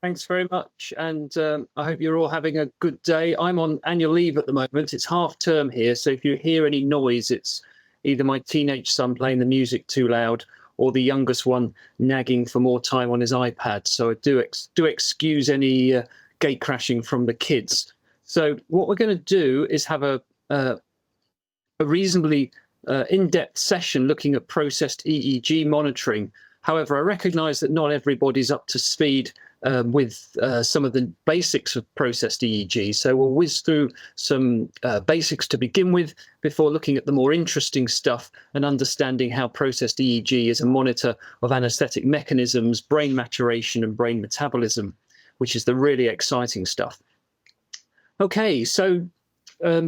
Thanks very much, and I hope you're all having a good day. I'm on annual leave at the moment. It's half term here, so if you hear any noise, it's either my teenage son playing the music too loud or the youngest one nagging for more time on his iPad. So I do excuse any gate crashing from the kids. So what we're going to do is have a reasonably in-depth session looking at processed EEG monitoring. However, I recognise that not everybody's up to speed with some of the basics of processed EEG. So we'll whiz through some basics to begin with before looking at the more interesting stuff and understanding how processed EEG is a monitor of anaesthetic mechanisms, brain maturation and brain metabolism, which is the really exciting stuff. Okay, so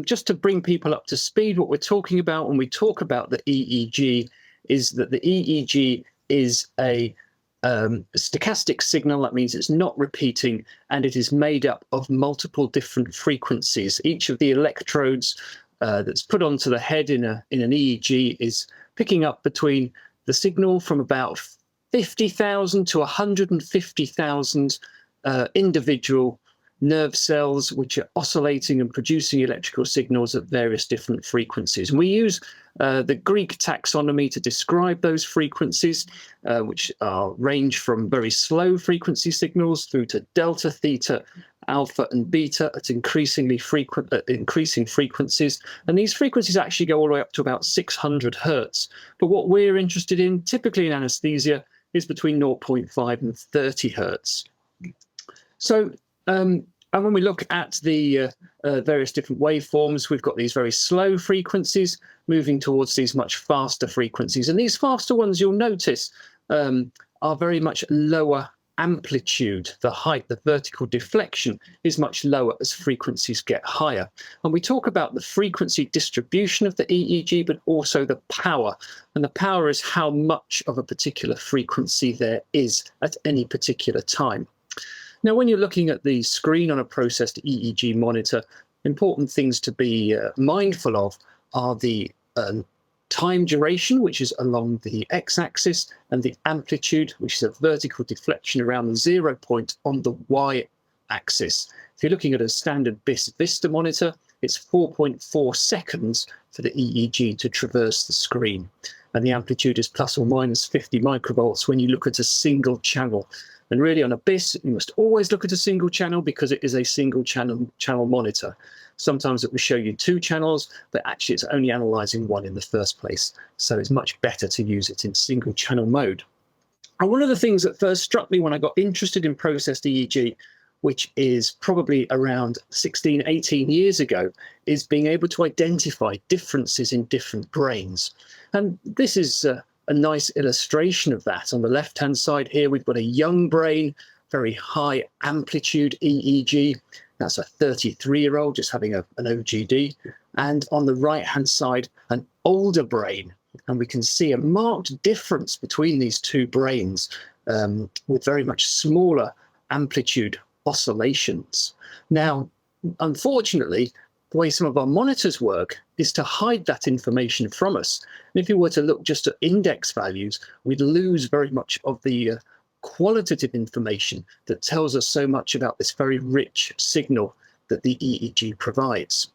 just to bring people up to speed, what we're talking about when we talk about the EEG is that the EEG is a stochastic signal. That means it's not repeating, and it is made up of multiple different frequencies. Each of the electrodes that's put onto the head in an EEG is picking up between the signal from about 50,000 to 150,000 individual nerve cells which are oscillating and producing electrical signals at various different frequencies. And we use the Greek taxonomy to describe those frequencies, which range from very slow frequency signals through to delta, theta, alpha and beta at increasing frequencies. And these frequencies actually go all the way up to about 600 hertz. But what we're interested in, typically in anaesthesia, is between 0.5 and 30 hertz. So and when we look at the various different waveforms, we've got these very slow frequencies moving towards these much faster frequencies. And these faster ones, you'll notice, are very much lower amplitude. The height, the vertical deflection is much lower as frequencies get higher. And we talk about the frequency distribution of the EEG, but also the power. And the power is how much of a particular frequency there is at any particular time. Now, when you're looking at the screen on a processed EEG monitor, important things to be mindful of are the time duration, which is along the x-axis, and the amplitude, which is a vertical deflection around the 0 point on the y-axis. If you're looking at a standard BIS Vista monitor, it's 4.4 seconds for the EEG to traverse the screen. And the amplitude is plus or minus 50 microvolts when you look at a single channel. And really on a BIS, you must always look at a single channel because it is a single channel monitor. Sometimes it will show you two channels, but actually it's only analysing one in the first place. So it's much better to use it in single channel mode. And one of the things that first struck me when I got interested in processed EEG, which is probably around 16, 18 years ago, is being able to identify differences in different brains. And this is a nice illustration of that. On the left-hand side here, we've got a young brain, very high amplitude EEG. That's a 33-year-old just having an OGD. And on the right-hand side, an older brain. And we can see a marked difference between these two brains with very much smaller amplitude oscillations. Now, unfortunately, the way some of our monitors work is to hide that information from us. And if you were to look just at index values, we'd lose very much of the qualitative information that tells us so much about this very rich signal that the EEG provides.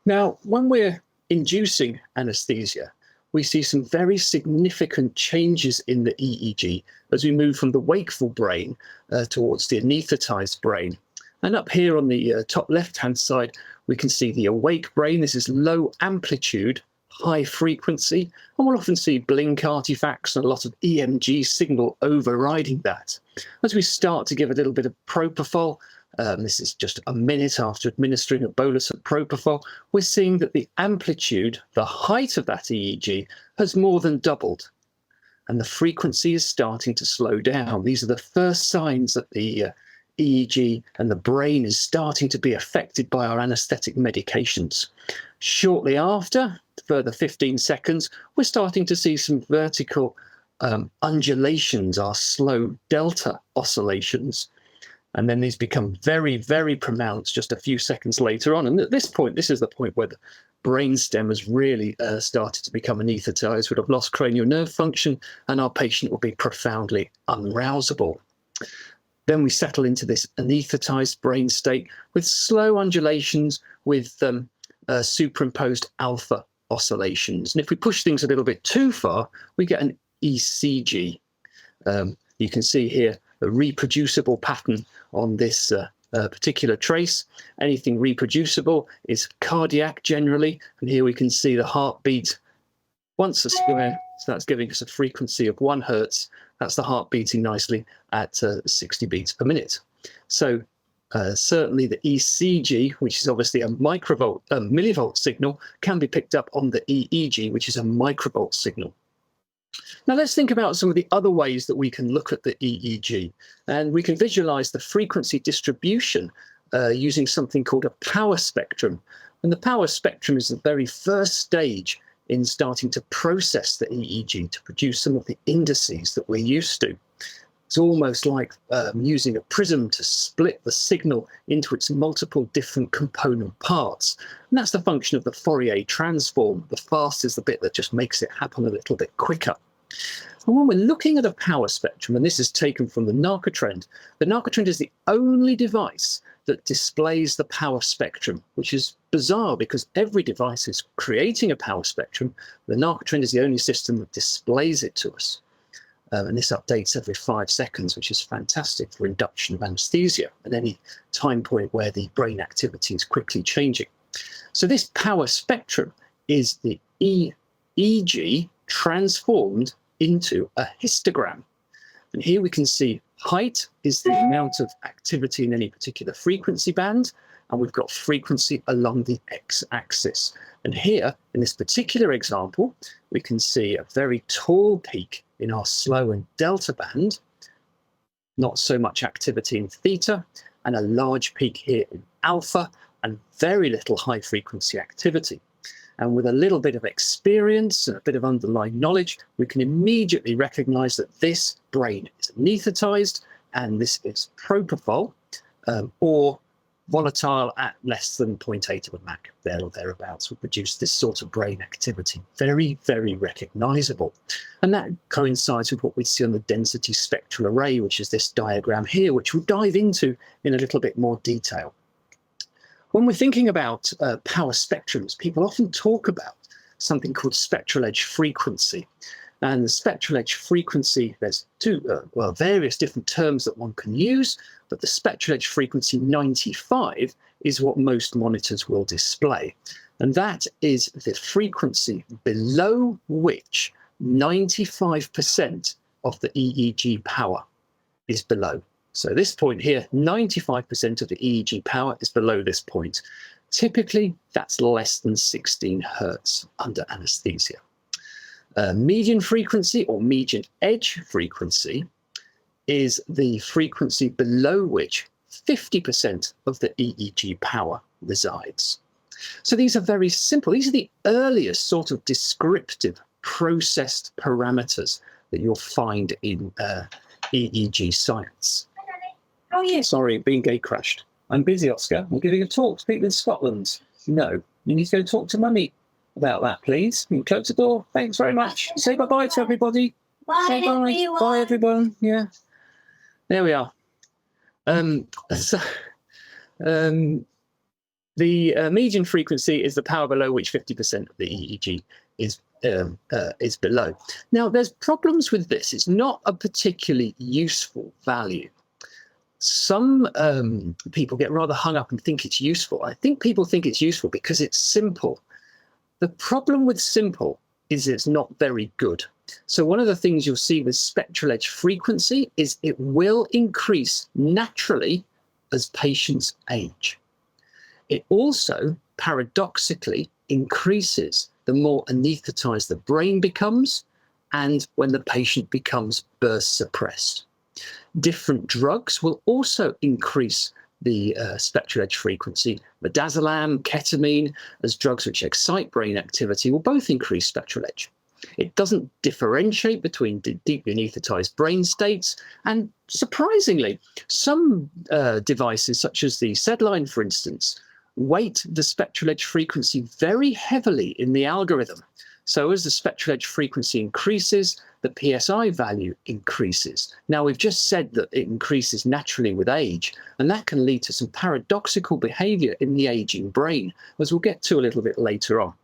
Now, when we're inducing anaesthesia, we see some very significant changes in the EEG as we move from the wakeful brain towards the anaesthetized brain. And up here on the top left-hand side, we can see the awake brain. This is low amplitude, high frequency, and we'll often see blink artifacts and a lot of EMG signal overriding that. As we start to give a little bit of propofol, this is just a minute after administering a bolus of propofol, we're seeing that the amplitude, the height of that EEG, has more than doubled. And the frequency is starting to slow down. These are the first signs that the EEG and the brain is starting to be affected by our anaesthetic medications. Shortly after, further 15 seconds, we're starting to see some vertical undulations, our slow delta oscillations. And then these become very, very pronounced just a few seconds later on. And at this point, this is the point where the brainstem has really started to become anaesthetized. We'd have lost cranial nerve function, and our patient will be profoundly unarousable. Then we settle into this anaesthetized brain state with slow undulations with superimposed alpha oscillations. And if we push things a little bit too far, we get an ECG. You can see here a reproducible pattern on this particular trace. Anything reproducible is cardiac generally, and here we can see the heartbeat once a square, so that's giving us a frequency of 1 Hertz. That's the heart beating nicely at 60 beats per minute. So certainly the ECG, which is obviously a millivolt signal, can be picked up on the EEG, which is a microvolt signal. Now let's think about some of the other ways that we can look at the EEG, and we can visualize the frequency distribution using something called a power spectrum. And the power spectrum is the very first stage in starting to process the EEG to produce some of the indices that we're used to. It's almost like using a prism to split the signal into its multiple different component parts. And that's the function of the Fourier transform. The fast is the bit that just makes it happen a little bit quicker. And when we're looking at a power spectrum, and this is taken from the Narcotrend is the only device that displays the power spectrum, which is bizarre because every device is creating a power spectrum. The Narcotrend is the only system that displays it to us. And this updates every 5 seconds, which is fantastic for induction of anaesthesia at any time point where the brain activity is quickly changing. So this power spectrum is the EEG transformed into a histogram. And here we can see height is the amount of activity in any particular frequency band, and we've got frequency along the x-axis. And here, in this particular example, we can see a very tall peak in our slow and delta band, not so much activity in theta, and a large peak here in alpha, and very little high frequency activity. And with a little bit of experience and a bit of underlying knowledge, we can immediately recognize that this brain is anaesthetized and this is propofol, or volatile at less than 0.8 of a Mach, there or thereabouts, will produce this sort of brain activity. Very, very recognizable. And that coincides with what we see on the density spectral array, which is this diagram here, which we'll dive into in a little bit more detail. When we're thinking about power spectrums, people often talk about something called spectral edge frequency. And the spectral edge frequency, there's various different terms that one can use, but the spectral edge frequency 95 is what most monitors will display. And that is the frequency below which 95% of the EEG power is below. So this point here, 95% of the EEG power is below this point. Typically, that's less than 16 Hertz under anesthesia. Median frequency or median edge frequency is the frequency below which 50% of the EEG power resides. So these are very simple. These are the earliest sort of descriptive processed parameters that you'll find in EEG science. Oh, yeah. Sorry, being gate crashed. I'm busy, Oscar. I'm giving a talk to people in Scotland. No, you need to go talk to Mummy about that, please. You can close the door. Thanks very much. Say bye-bye to everybody. Bye, everyone. Bye, everyone. Yeah. There we are. The median frequency is the power below which 50% of the EEG is below. Now, there's problems with this. It's not a particularly useful value. Some people get rather hung up and think it's useful. I think people think it's useful because it's simple. The problem with simple is it's not very good. So one of the things you'll see with spectral edge frequency is it will increase naturally as patients age. It also paradoxically increases the more anaesthetized the brain becomes and when the patient becomes burst suppressed. Different drugs will also increase the spectral edge frequency. Midazolam, ketamine, as drugs which excite brain activity, will both increase spectral edge. It doesn't differentiate between deeply anaesthetized brain states, and surprisingly, some devices, such as the SedLine, for instance, weight the spectral edge frequency very heavily in the algorithm. So as the spectral edge frequency increases, the PSI value increases. Now, we've just said that it increases naturally with age, and that can lead to some paradoxical behavior in the aging brain, as we'll get to a little bit later on.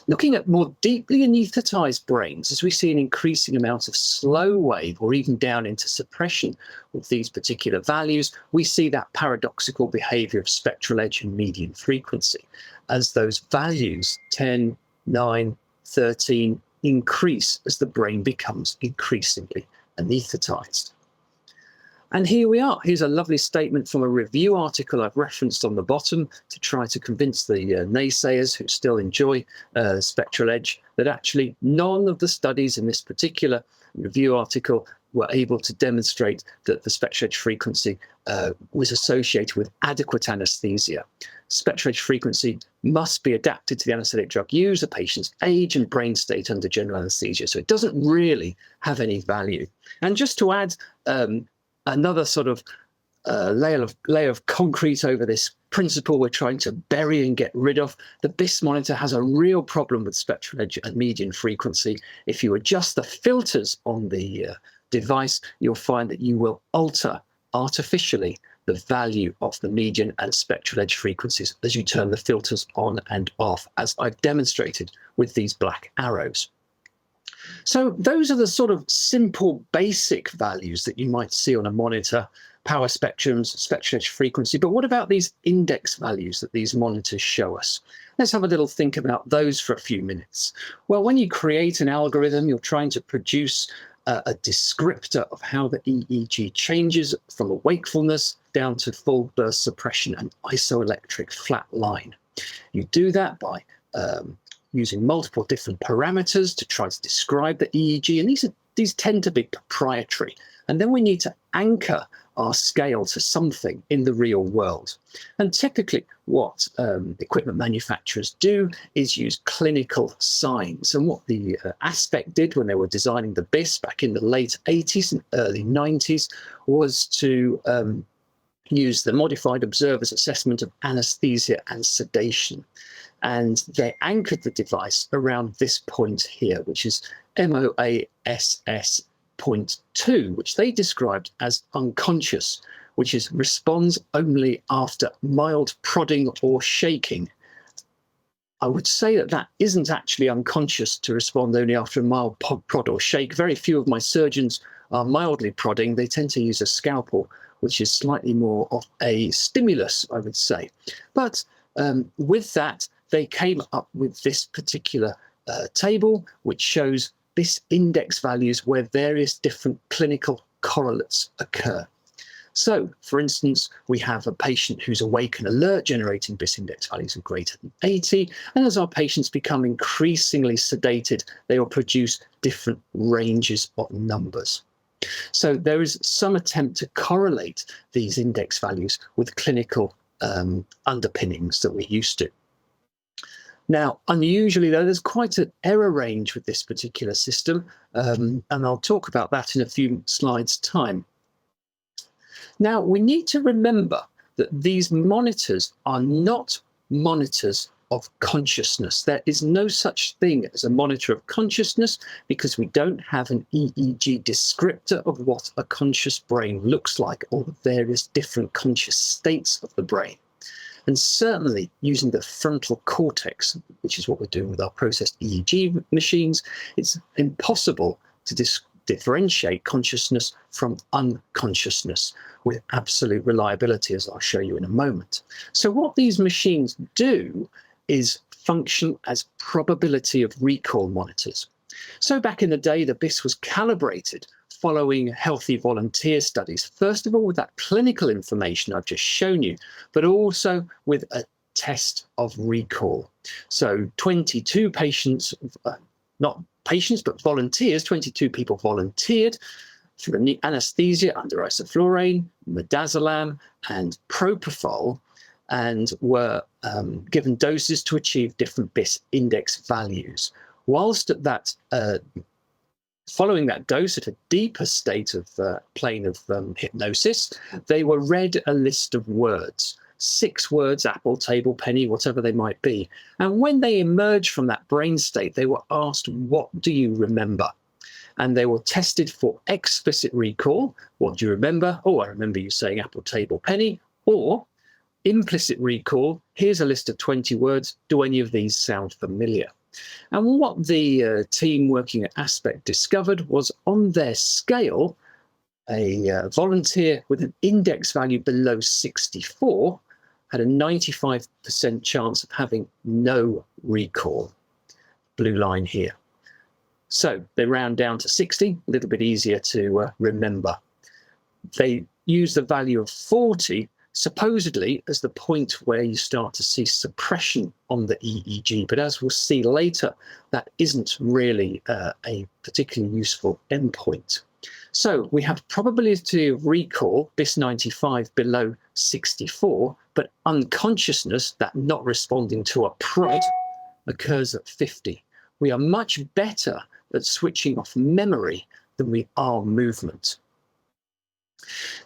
Looking at more deeply anaesthetized brains, as we see an increasing amount of slow wave or even down into suppression with these particular values, we see that paradoxical behavior of spectral edge and median frequency as those values 10, 9, 13 increase as the brain becomes increasingly anaesthetized. And here we are. Here's a lovely statement from a review article I've referenced on the bottom to try to convince the naysayers who still enjoy spectral edge that actually none of the studies in this particular review article were able to demonstrate that the spectral edge frequency was associated with adequate anaesthesia. Spectral edge frequency must be adapted to the anaesthetic drug used, the patient's age and brain state under general anaesthesia. So it doesn't really have any value. And just to add another sort of layer of concrete over this principle we're trying to bury and get rid of, the BIS monitor has a real problem with spectral edge and median frequency. If you adjust the filters on the device, you'll find that you will alter artificially the value of the median and spectral edge frequencies as you turn the filters on and off, as I've demonstrated with these black arrows. So those are the sort of simple basic values that you might see on a monitor: power spectrums, spectral edge frequency. But what about these index values that these monitors show us? Let's have a little think about those for a few minutes. Well, when you create an algorithm, you're trying to produce a descriptor of how the EEG changes from a wakefulness down to full burst suppression and isoelectric flat line. You do that by using multiple different parameters to try to describe the EEG, and these tend to be proprietary. And then we need to anchor our scale to something in the real world. And typically what equipment manufacturers do is use clinical signs. And what the Aspect did when they were designing the BIS back in the late 80s and early 90s was to use the modified observer's assessment of anesthesia and sedation. And they anchored the device around this point here, which is MOASS 0.2, which they described as unconscious, which is responds only after mild prodding or shaking. I would say that that isn't actually unconscious to respond only after a mild prod or shake. Very few of my surgeons are mildly prodding. They tend to use a scalpel, which is slightly more of a stimulus, I would say. But with that, they came up with this particular table, which shows BIS index values where various different clinical correlates occur. So, for instance, we have a patient who's awake and alert, generating BIS index values of greater than 80. And as our patients become increasingly sedated, they will produce different ranges of numbers. So there is some attempt to correlate these index values with clinical underpinnings that we're used to. Now, unusually, though, there's quite an error range with this particular system, and I'll talk about that in a few slides' time. Now, we need to remember that these monitors are not monitors of consciousness. There is no such thing as a monitor of consciousness because we don't have an EEG descriptor of what a conscious brain looks like, or the various different conscious states of the brain. And certainly using the frontal cortex, which is what we're doing with our processed EEG machines, it's impossible to differentiate consciousness from unconsciousness with absolute reliability, as I'll show you in a moment. So what these machines do is function as probability of recall monitors. So back in the day, the BIS was calibrated following healthy volunteer studies, first of all with that clinical information I've just shown you, but also with a test of recall. So 22 patients, not patients, but volunteers, 22 people volunteered for anaesthesia under isoflurane, midazolam, and propofol, and were given doses to achieve different BIS index values. Whilst at that following that dose at a deeper state of plane of hypnosis, they were read a list of words. 6 words, apple, table, penny, whatever they might be. And when they emerge from that brain state, they were asked, what do you remember? And they were tested for explicit recall. What do you remember? Oh, I remember you saying apple, table, penny. Or implicit recall. Here's a list of 20 words. Do any of these sound familiar? And what the team working at Aspect discovered was, on their scale, a volunteer with an index value below 64 had a 95% chance of having no recall. Blue line here. So they round down to 60, a little bit easier to remember. They use the value of 40 supposedly as the point where you start to see suppression on the EEG. But as we'll see later, that isn't really a particularly useful endpoint. So we have probability of recall, BIS 95 below 64, but unconsciousness, that not responding to a prod, occurs at 50. We are much better at switching off memory than we are movement.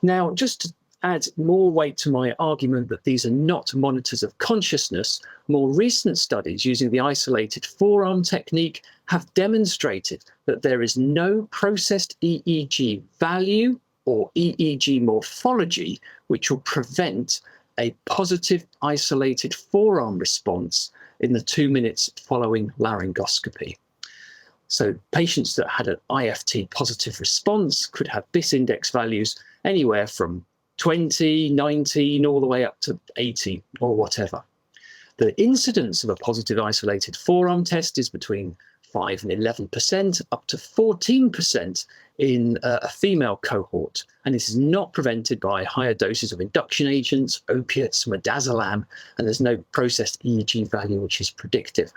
Now, just to add more weight to my argument that these are not monitors of consciousness, more recent studies using the isolated forearm technique have demonstrated that there is no processed EEG value or EEG morphology which will prevent a positive isolated forearm response in the 2 minutes following laryngoscopy. So patients that had an IFT positive response could have BIS index values anywhere from 20, 19, all the way up to 80 or whatever. The incidence of a positive isolated forearm test is between 5 and 11%, up to 14% in a female cohort. And this is not prevented by higher doses of induction agents, opiates, midazolam, and there's no processed EEG value which is predictive.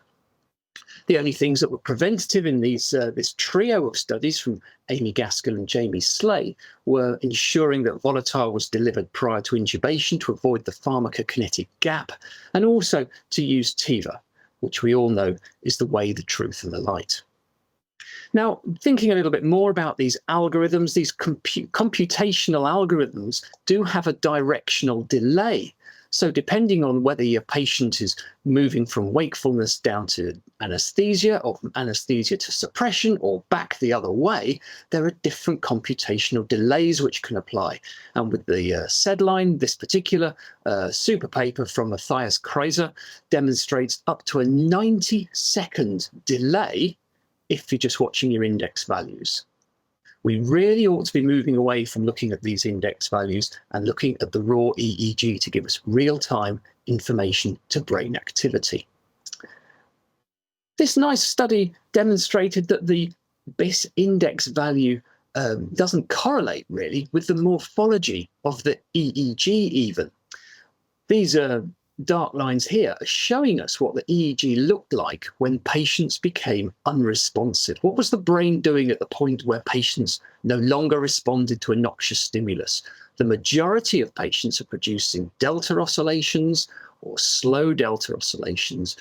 The only things that were preventative in these this trio of studies from Amy Gaskell and Jamie Slay were ensuring that volatile was delivered prior to intubation to avoid the pharmacokinetic gap, and also to use TIVA, which we all know is the way, the truth, and the light. Now, thinking a little bit more about these algorithms, these computational algorithms do have a directional delay. So depending on whether your patient is moving from wakefulness down to anaesthesia, or from anaesthesia to suppression, or back the other way, there are different computational delays which can apply. And with the SED line, this particular super paper from Matthias Kreiser demonstrates up to a 90-second delay if you're just watching your index values. We really ought to be moving away from looking at these index values and looking at the raw EEG to give us real-time information to brain activity. This nice study demonstrated that the BIS index value doesn't correlate really with the morphology of the EEG even. These dark lines here are showing us what the EEG looked like when patients became unresponsive. What was the brain doing at the point where patients no longer responded to a noxious stimulus? The majority of patients are producing delta oscillations or slow delta oscillations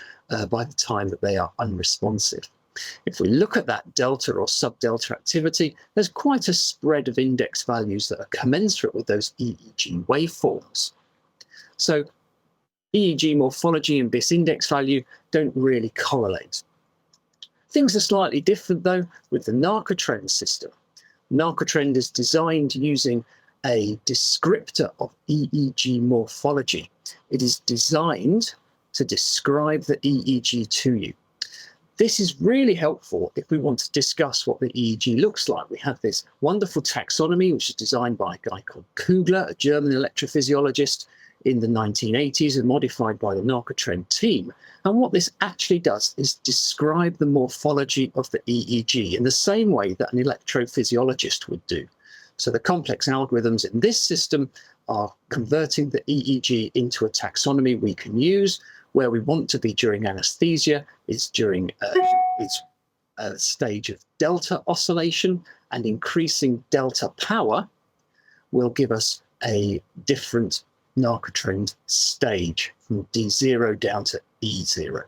by the time that they are unresponsive. If we look at that delta or sub-delta activity, there's quite a spread of index values that are commensurate with those EEG waveforms. So EEG morphology and BIS index value don't really correlate. Things are slightly different though with the Narcotrend system. Narcotrend is designed using a descriptor of EEG morphology. It is designed to describe the EEG to you. This is really helpful if we want to discuss what the EEG looks like. We have this wonderful taxonomy which is designed by a guy called Kugler, a German electrophysiologist, in the 1980s and modified by the Narcotrend team. And what this actually does is describe the morphology of the EEG in the same way that an electrophysiologist would do. So the complex algorithms in this system are converting the EEG into a taxonomy we can use. Where we want to be during anesthesia is during a stage of delta oscillation, and increasing delta power will give us a different Narcotrend stage from D0 down to E0.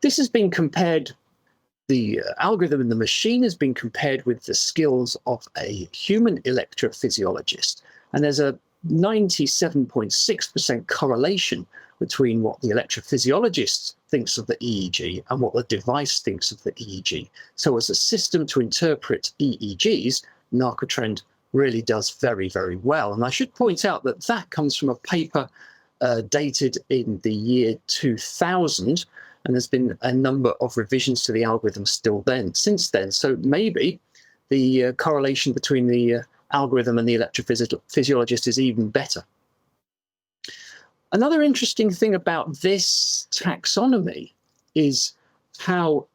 This has been compared, the algorithm in the machine has been compared with the skills of a human electrophysiologist. And there's a 97.6% correlation between what the electrophysiologist thinks of the EEG and what the device thinks of the EEG. So as a system to interpret EEGs, Narcotrend really does very, very well. And I should point out that that comes from a paper dated in the year 2000, and there's been a number of revisions to the algorithm since then. So maybe the correlation between the algorithm and the electrophysiologist is even better. Another interesting thing about this taxonomy is how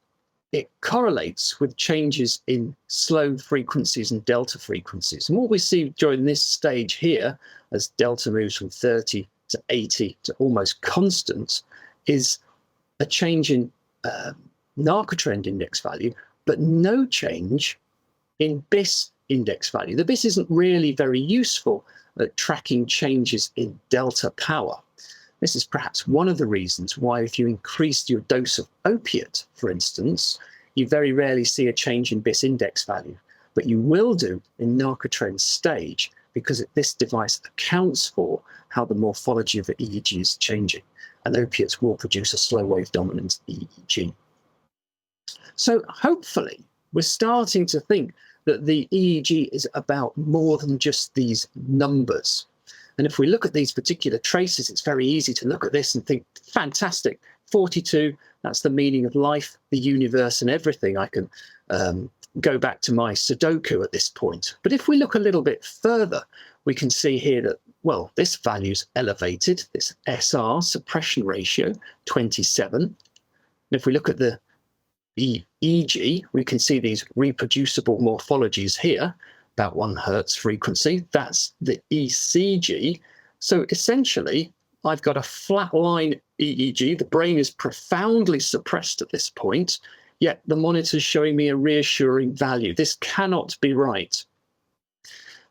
it correlates with changes in slow frequencies and delta frequencies. And what we see during this stage here, as delta moves from 30 to 80 to almost constant, is a change in Narcotrend index value, but no change in BIS index value. The BIS isn't really very useful at tracking changes in delta power. This is perhaps one of the reasons why if you increase your dose of opiate, for instance, you very rarely see a change in BIS index value, but you will do in Narcotrend stage because this device accounts for how the morphology of the EEG is changing, and opiates will produce a slow wave dominant EEG. So hopefully we're starting to think that the EEG is about more than just these numbers. And if we look at these particular traces, it's very easy to look at this and think, fantastic, 42, that's the meaning of life, the universe, and everything. I can go back to my Sudoku at this point. But if we look a little bit further, we can see here that, well, this value's elevated, this SR, suppression ratio, 27. And if we look at the EEG, we can see these reproducible morphologies here, about 1 Hertz frequency. That's the ECG. So essentially, I've got a flatline EEG. The brain is profoundly suppressed at this point, yet the monitor's showing me a reassuring value. This cannot be right.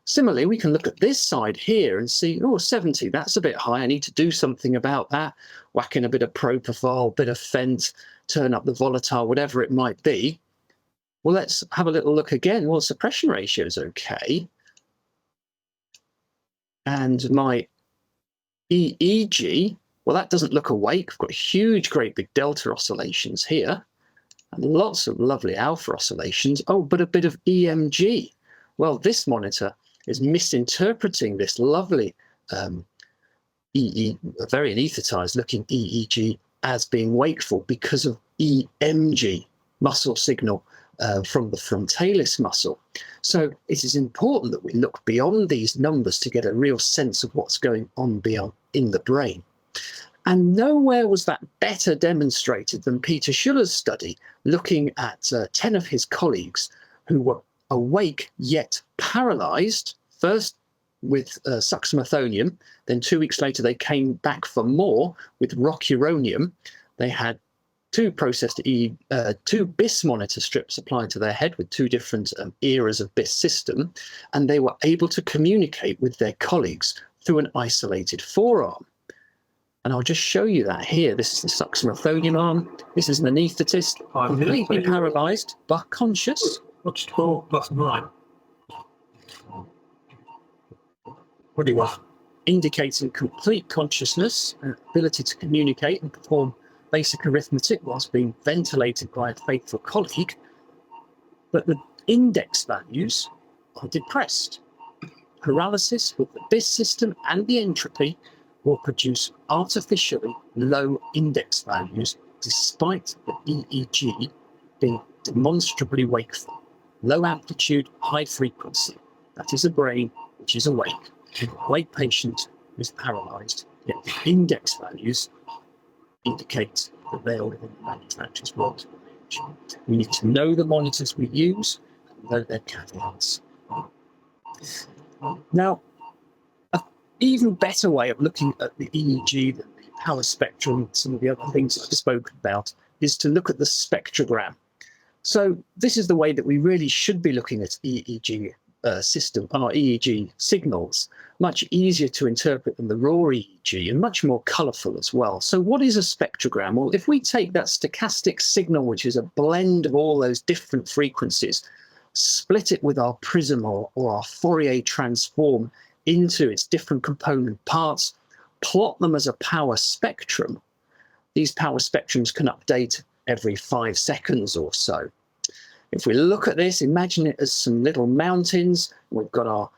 Similarly, we can look at this side here and see, oh, 70, that's a bit high. I need to do something about that. Whack in a bit of propofol, bit of Fent, turn up the volatile, whatever it might be. Well, let's have a little look again. Well, suppression ratio is okay. And my EEG, well, that doesn't look awake. I've got huge, great big delta oscillations here and lots of lovely alpha oscillations. Oh, but a bit of EMG. Well, this monitor is misinterpreting this lovely very anaesthetized looking EEG as being wakeful because of EMG, muscle signal from the frontalis muscle. So it is important that we look beyond these numbers to get a real sense of what's going on beyond in the brain. And nowhere was that better demonstrated than Peter Schuller's study, looking at 10 of his colleagues who were awake yet paralysed, first with suxamethonium, then 2 weeks later they came back for more with rocuronium. They had two BIS monitor strips applied to their head with 2 different eras of BIS system, and they were able to communicate with their colleagues through an isolated forearm. And I'll just show you that here. This is the suxamethonium arm. This is an anaesthetist, completely paralysed but conscious. What's 12 plus 9? What do you want? Indicating complete consciousness and ability to communicate and perform basic arithmetic whilst being ventilated by a faithful colleague. But the index values are depressed. Paralysis with the BIS system and the entropy will produce artificially low index values despite the EEG being demonstrably wakeful. Low amplitude, high frequency. That is a brain which is awake. An awake patient who is paralysed, yet the index values indicate that they are within the manufacturer's world. We need to know the monitors we use and know their caveats. Now, an even better way of looking at the EEG than the power spectrum and some of the other things I've spoken about is to look at the spectrogram. So this is the way that we really should be looking at EEG system, our EEG signals, much easier to interpret than the raw EEG and much more colourful as well. So what is a spectrogram? Well, if we take that stochastic signal, which is a blend of all those different frequencies, split it with our prism or our Fourier transform into its different component parts, plot them as a power spectrum. These power spectrums can update every 5 seconds or so. If we look at this, imagine it as some little mountains. We've got our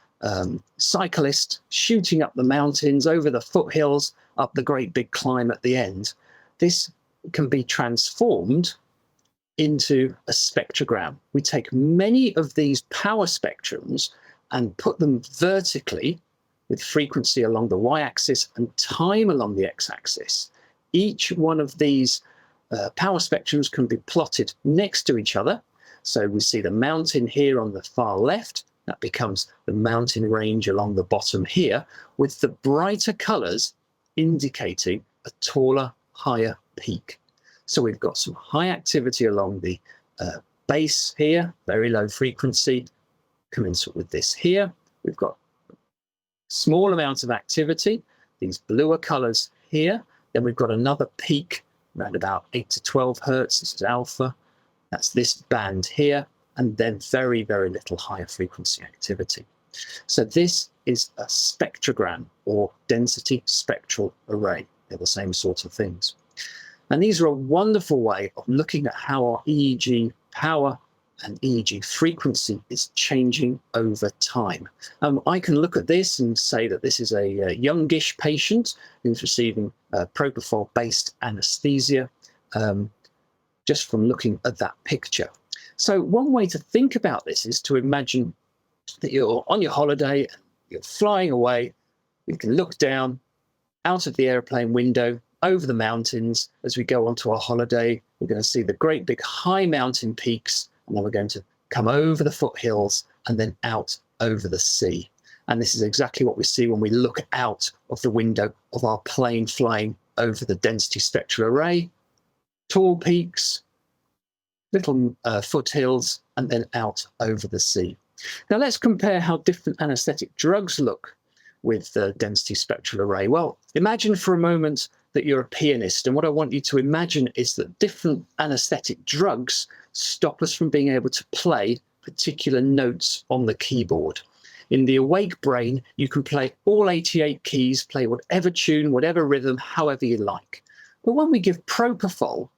cyclist shooting up the mountains, over the foothills, up the great big climb at the end. This can be transformed into a spectrogram. We take many of these power spectrums and put them vertically with frequency along the y-axis and time along the x-axis. Each one of these power spectrums can be plotted next to each other. So we see the mountain here on the far left. That becomes the mountain range along the bottom here, with the brighter colours indicating a taller, higher peak. So we've got some high activity along the base here, very low frequency, commensurate with this here. We've got small amounts of activity, these bluer colours here. Then we've got another peak around about 8 to 12 hertz. This is alpha. That's this band here. And then very, very little higher frequency activity. So this is a spectrogram or density spectral array. They're the same sort of things. And these are a wonderful way of looking at how our EEG power and EEG frequency is changing over time. I can look at this and say that this is a youngish patient who's receiving propofol-based anaesthesia just from looking at that picture. So one way to think about this is to imagine that you're on your holiday, you're flying away, you can look down out of the airplane window over the mountains. As we go onto our holiday, we're going to see the great big high mountain peaks, and then we're going to come over the foothills and then out over the sea. And this is exactly what we see when we look out of the window of our plane flying over the density spectral array. Tall peaks, little foothills, and then out over the sea. Now let's compare how different anaesthetic drugs look with the density spectral array. Well, imagine for a moment that you're a pianist, and what I want you to imagine is that different anaesthetic drugs stop us from being able to play particular notes on the keyboard. In the awake brain, you can play all 88 keys, play whatever tune, whatever rhythm, however you like. But when we give propofol,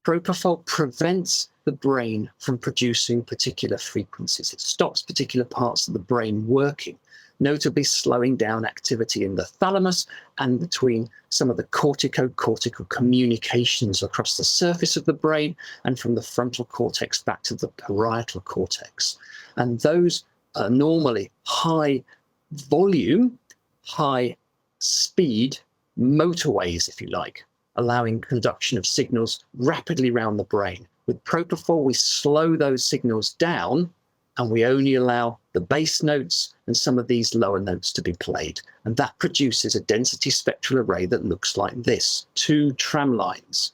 propofol prevents the brain from producing particular frequencies. It stops particular parts of the brain working, notably slowing down activity in the thalamus and between some of the cortical communications across the surface of the brain and from the frontal cortex back to the parietal cortex. And those are normally high volume, high speed motorways, if you like, allowing conduction of signals rapidly around the brain. With propofol, we slow those signals down and we only allow the bass notes and some of these lower notes to be played. And that produces a density spectral array that looks like this, 2 tram lines.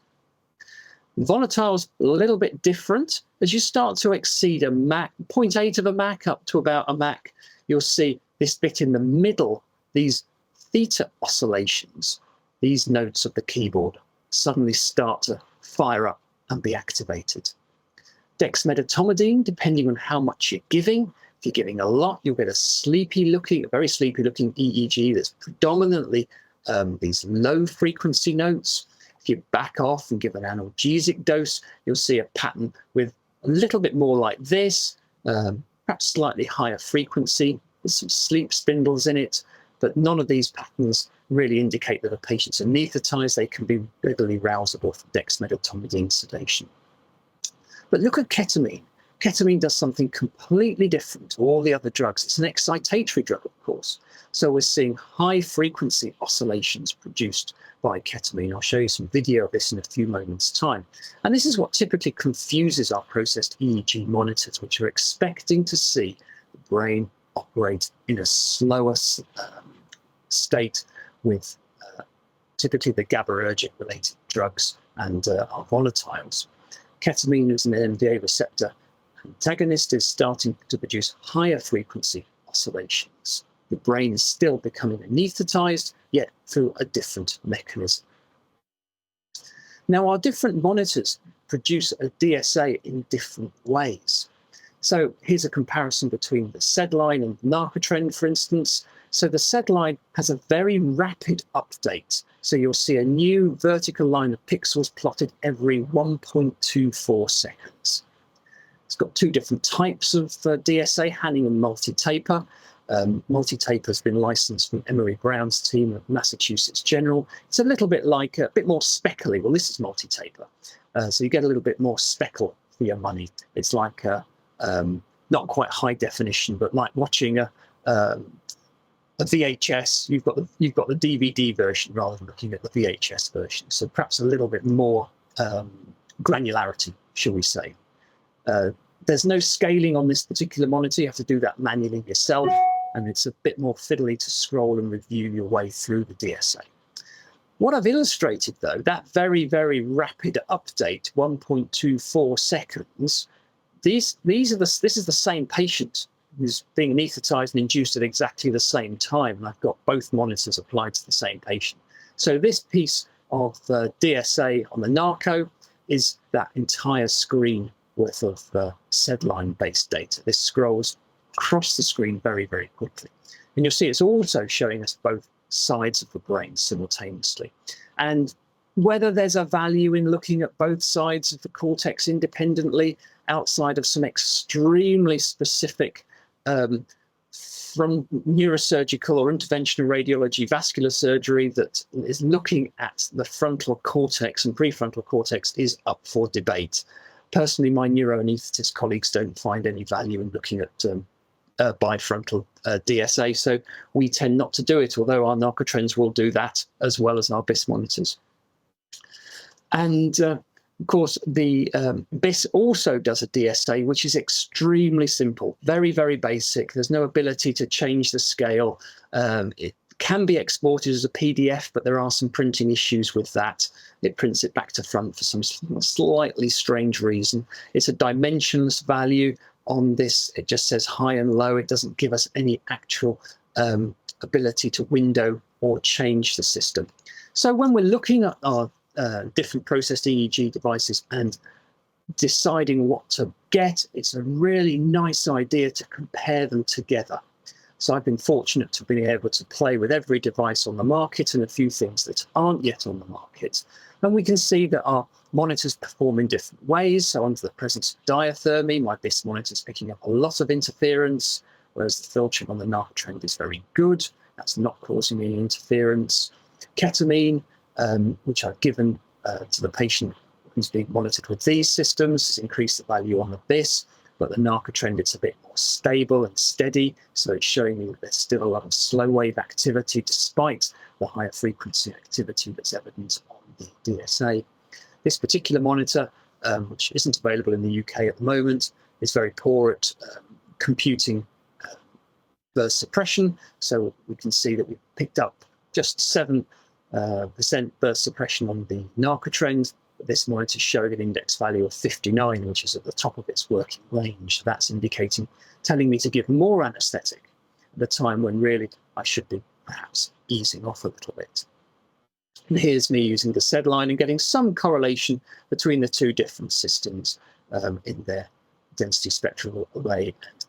Volatile's a little bit different. As you start to exceed a Mach, 0.8 of a Mach up to about a Mach, you'll see this bit in the middle, these theta oscillations, these notes of the keyboard suddenly start to fire up and be activated. Dexmedetomidine, depending on how much you're giving. If you're giving a lot, you'll get a very sleepy looking EEG that's predominantly these low frequency notes. If you back off and give an analgesic dose, you'll see a pattern with a little bit more like this, perhaps slightly higher frequency with some sleep spindles in it, but none of these patterns really indicate that a patient's anaesthetized. They can be readily rousable for dexmedetomidine sedation. But look at ketamine. Ketamine does something completely different to all the other drugs. It's an excitatory drug, of course. So we're seeing high frequency oscillations produced by ketamine. I'll show you some video of this in a few moments' time. And this is what typically confuses our processed EEG monitors, which are expecting to see the brain operate in a slower state with typically the GABAergic related drugs and our volatiles. Ketamine is an NMDA receptor antagonist, is starting to produce higher frequency oscillations. The brain is still becoming anaesthetized, yet through a different mechanism. Now, our different monitors produce a DSA in different ways. So here's a comparison between the SED line and Narcotrend, for instance. So the SED line has a very rapid update. So you'll see a new vertical line of pixels plotted every 1.24 seconds. It's got two different types of DSA, Hanning and multi-taper. Multi-taper has been licensed from Emery Brown's team at Massachusetts General. It's a little bit like a bit more speckly. Well, this is multi-taper. So you get a little bit more speckle for your money. It's like not quite high definition, but like watching a VHS. You've got the DVD version rather than looking at the VHS version. So perhaps a little bit more granularity, shall we say. There's no scaling on this particular monitor. You have to do that manually yourself, and it's a bit more fiddly to scroll and review your way through the DSA. What I've illustrated, though, that very, very rapid update, 1.24 seconds, this is the same patient who's being anaesthetized and induced at exactly the same time, and I've got both monitors applied to the same patient. So this piece of DSA on the narco is that entire screen worth of SED line based data. This scrolls across the screen very, very quickly. And you'll see it's also showing us both sides of the brain simultaneously. And whether there's a value in looking at both sides of the cortex independently, outside of some extremely specific from neurosurgical or interventional radiology vascular surgery that is looking at the frontal cortex and prefrontal cortex, is up for debate. Personally, my neuroanaesthetist colleagues don't find any value in looking at bifrontal DSA, so we tend not to do it, although our Narcotrends will do that as well as our BIS monitors. And of course, the BIS also does a DSA, which is extremely simple, very, very basic. There's no ability to change the scale. It can be exported as a PDF, but there are some printing issues with that. It prints it back to front for some slightly strange reason. It's a dimensionless value on this. It just says high and low. It doesn't give us any actual ability to window or change the system. So when we're looking at our different processed EEG devices and deciding what to get, it's a really nice idea to compare them together. So I've been fortunate to be able to play with every device on the market and a few things that aren't yet on the market. And we can see that our monitors perform in different ways. So under the presence of diathermy, my BIS monitor is picking up a lot of interference, whereas the filtering on the Narcotrend is very good. That's not causing any interference. Ketamine, which I've given to the patient who's being monitored with these systems, has increased the value on the BIS, but the Narcotrend, it's a bit more stable and steady, so it's showing me that there's still a lot of slow wave activity despite the higher frequency activity that's evident on the DSA. This particular monitor, which isn't available in the UK at the moment, is very poor at computing burst suppression, so we can see that we've picked up just 7% burst suppression on the Narcotrend. This monitor is showing an index value of 59, which is at the top of its working range. So that's telling me to give more anaesthetic at a time when really I should be perhaps easing off a little bit. And here's me using the SED line and getting some correlation between the two different systems in their density spectral array and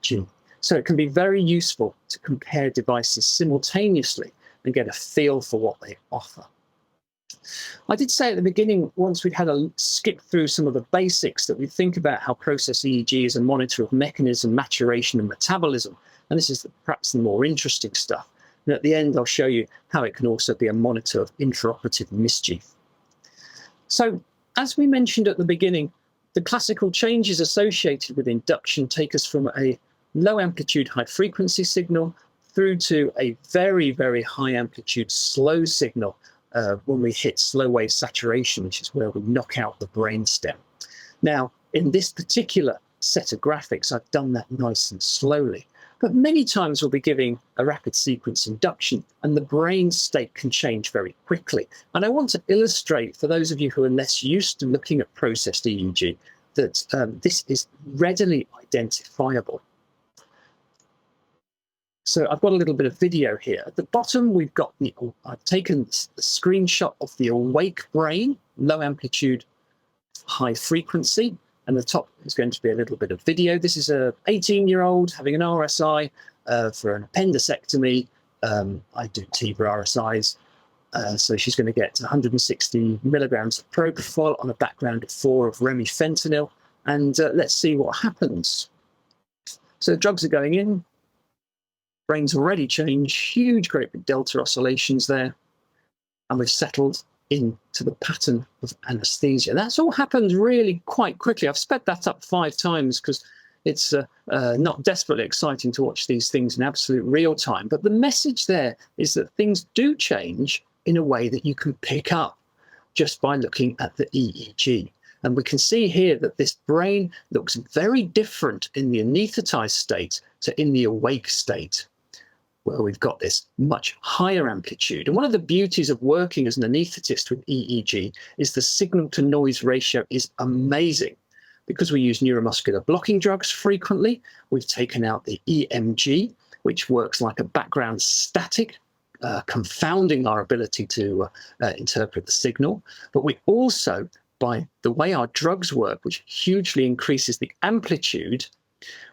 EEG. So it can be very useful to compare devices simultaneously and get a feel for what they offer. I did say at the beginning, once we'd had a skip through some of the basics, that we think about how processed EEG is a monitor of mechanism, maturation, and metabolism. And this is perhaps the more interesting stuff. And at the end, I'll show you how it can also be a monitor of intraoperative mischief. So, as we mentioned at the beginning, the classical changes associated with induction take us from a low amplitude, high frequency signal through to a very, very high amplitude, slow signal when we hit slow wave saturation, which is where we knock out the brainstem. Now, in this particular set of graphics, I've done that nice and slowly. But many times we'll be giving a rapid sequence induction and the brain state can change very quickly. And I want to illustrate, for those of you who are less used to looking at processed EEG, that this is readily identifiable. So I've got a little bit of video here. At the bottom, we've got I've taken a screenshot of the awake brain, low amplitude, high frequency, and the top is going to be a little bit of video. This is a 18-year-old having an RSI for an appendicectomy. I do TEVA RSIs. So she's going to get 160 milligrams of propofol on a background of 4 of remifentanil. And let's see what happens. So the drugs are going in. Brain's already changed. Huge, great big delta oscillations there. And we've settled into the pattern of anaesthesia. That's all happened really quite quickly. I've sped that up 5 times because it's not desperately exciting to watch these things in absolute real time. But the message there is that things do change in a way that you can pick up just by looking at the EEG. And we can see here that this brain looks very different in the anaesthetized state to in the awake state, where we've got this much higher amplitude. And one of the beauties of working as an anaesthetist with EEG is the signal to noise ratio is amazing. Because we use neuromuscular blocking drugs frequently, we've taken out the EMG, which works like a background static, confounding our ability to interpret the signal. But we also, by the way our drugs work, which hugely increases the amplitude,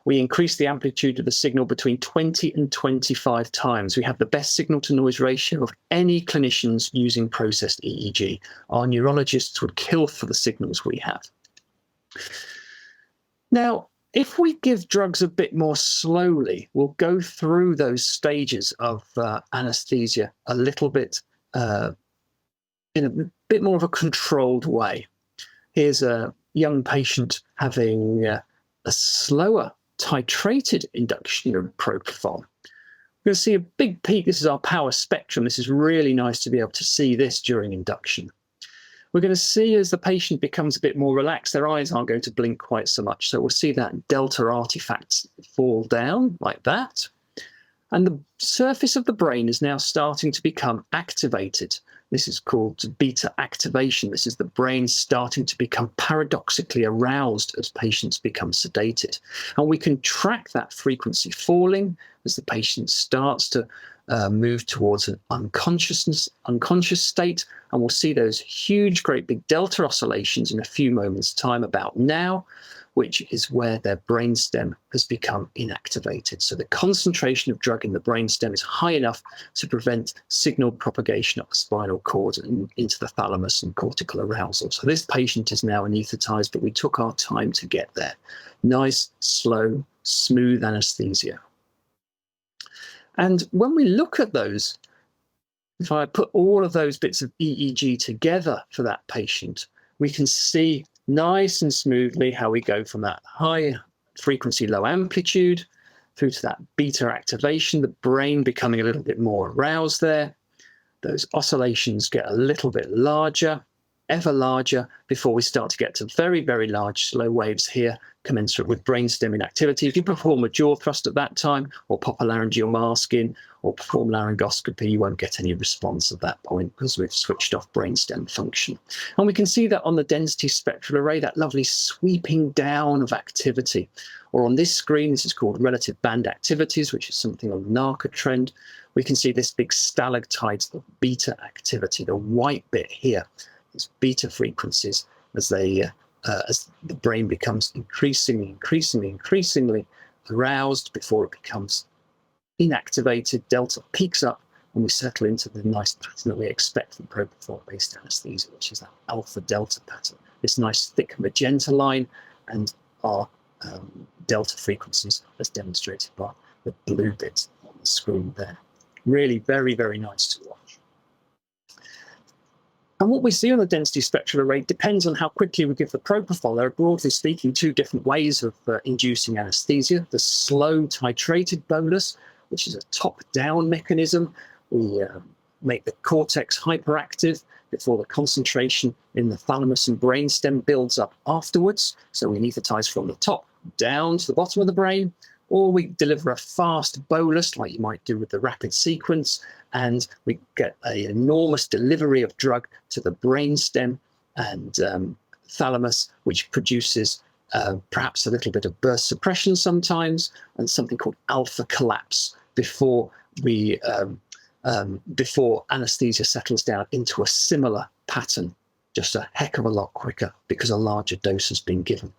we increase the amplitude of the signal between 20 and 25 times. We have the best signal to noise ratio of any clinicians using processed EEG. Our neurologists would kill for the signals we have. Now, if we give drugs a bit more slowly, we'll go through those stages of anaesthesia a little bit in a bit more of a controlled way. Here's a young patient having a slower titrated induction of propofol. We're going to see a big peak. This is our power spectrum. This is really nice to be able to see this during induction. We're going to see as the patient becomes a bit more relaxed, their eyes aren't going to blink quite so much. So we'll see that delta artifacts fall down like that. And the surface of the brain is now starting to become activated. This is called beta activation. This is the brain starting to become paradoxically aroused as patients become sedated. And we can track that frequency falling as the patient starts to move towards an unconscious state. And we'll see those huge, great big delta oscillations in a few moments' time about now, which is where their brainstem has become inactivated. So the concentration of drug in the brainstem is high enough to prevent signal propagation up the spinal cord and into the thalamus and cortical arousal. So this patient is now anaesthetized, but we took our time to get there. Nice, slow, smooth anesthesia. And when we look at those, if I put all of those bits of EEG together for that patient, we can see nice and smoothly how we go from that high frequency, low amplitude through to that beta activation, the brain becoming a little bit more aroused there. Those oscillations get a little bit larger, ever larger, before we start to get to very, very large slow waves here, commensurate with brainstem inactivity. If you perform a jaw thrust at that time, or pop a laryngeal mask in, or perform laryngoscopy, you won't get any response at that point because we've switched off brainstem function. And we can see that on the density spectral array, that lovely sweeping down of activity. Or on this screen, this is called relative band activities, which is something on Narcotrend. We can see this big stalactite of beta activity, the white bit here. These beta frequencies as the brain becomes increasingly aroused before it becomes inactivated. Delta peaks up and we settle into the nice pattern that we expect from propofol-based anaesthesia, which is that alpha-delta pattern. This nice thick magenta line and our delta frequencies as demonstrated by the blue bit on the screen there. Really very, very nice to watch. And what we see on the density spectral array depends on how quickly we give the propofol. There are, broadly speaking, 2 different ways of inducing anaesthesia. The slow titrated bolus, which is a top-down mechanism. We make the cortex hyperactive before the concentration in the thalamus and brainstem builds up afterwards. So we anaesthetize from the top down to the bottom of the brain. Or we deliver a fast bolus like you might do with the rapid sequence, and we get an enormous delivery of drug to the brainstem and thalamus, which produces perhaps a little bit of burst suppression sometimes, and something called alpha collapse before anesthesia settles down into a similar pattern, just a heck of a lot quicker because a larger dose has been given.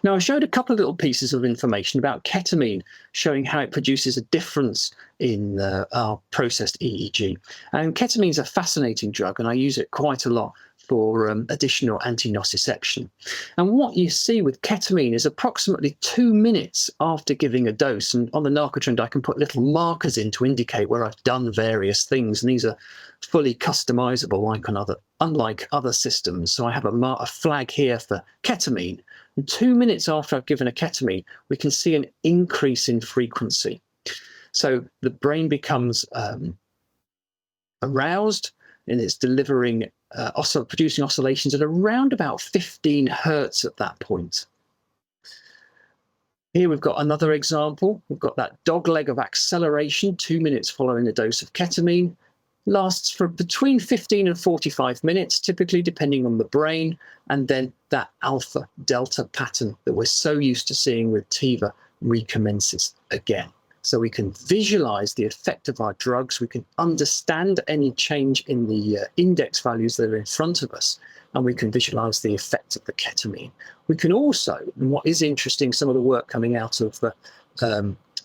Now, I showed a couple of little pieces of information about ketamine, showing how it produces a difference in our processed EEG. And ketamine is a fascinating drug, and I use it quite a lot for additional anti-nociception. And what you see with ketamine is approximately 2 minutes after giving a dose. And on the Narcotrend, I can put little markers in to indicate where I've done various things. And these are fully customizable, unlike other systems. So I have a flag here for ketamine. And 2 minutes after I've given a ketamine, we can see an increase in frequency. So the brain becomes aroused, and it's delivering, producing oscillations at around about 15 hertz at that point. Here we've got another example. We've got that dog leg of acceleration 2 minutes following a dose of ketamine. Lasts for between 15 and 45 minutes, typically depending on the brain, and then that alpha delta pattern that we're so used to seeing with TIVA recommences again. So we can visualize the effect of our drugs, we can understand any change in the index values that are in front of us, and we can visualize the effect of the ketamine. We can also, and what is interesting, some of the work coming out of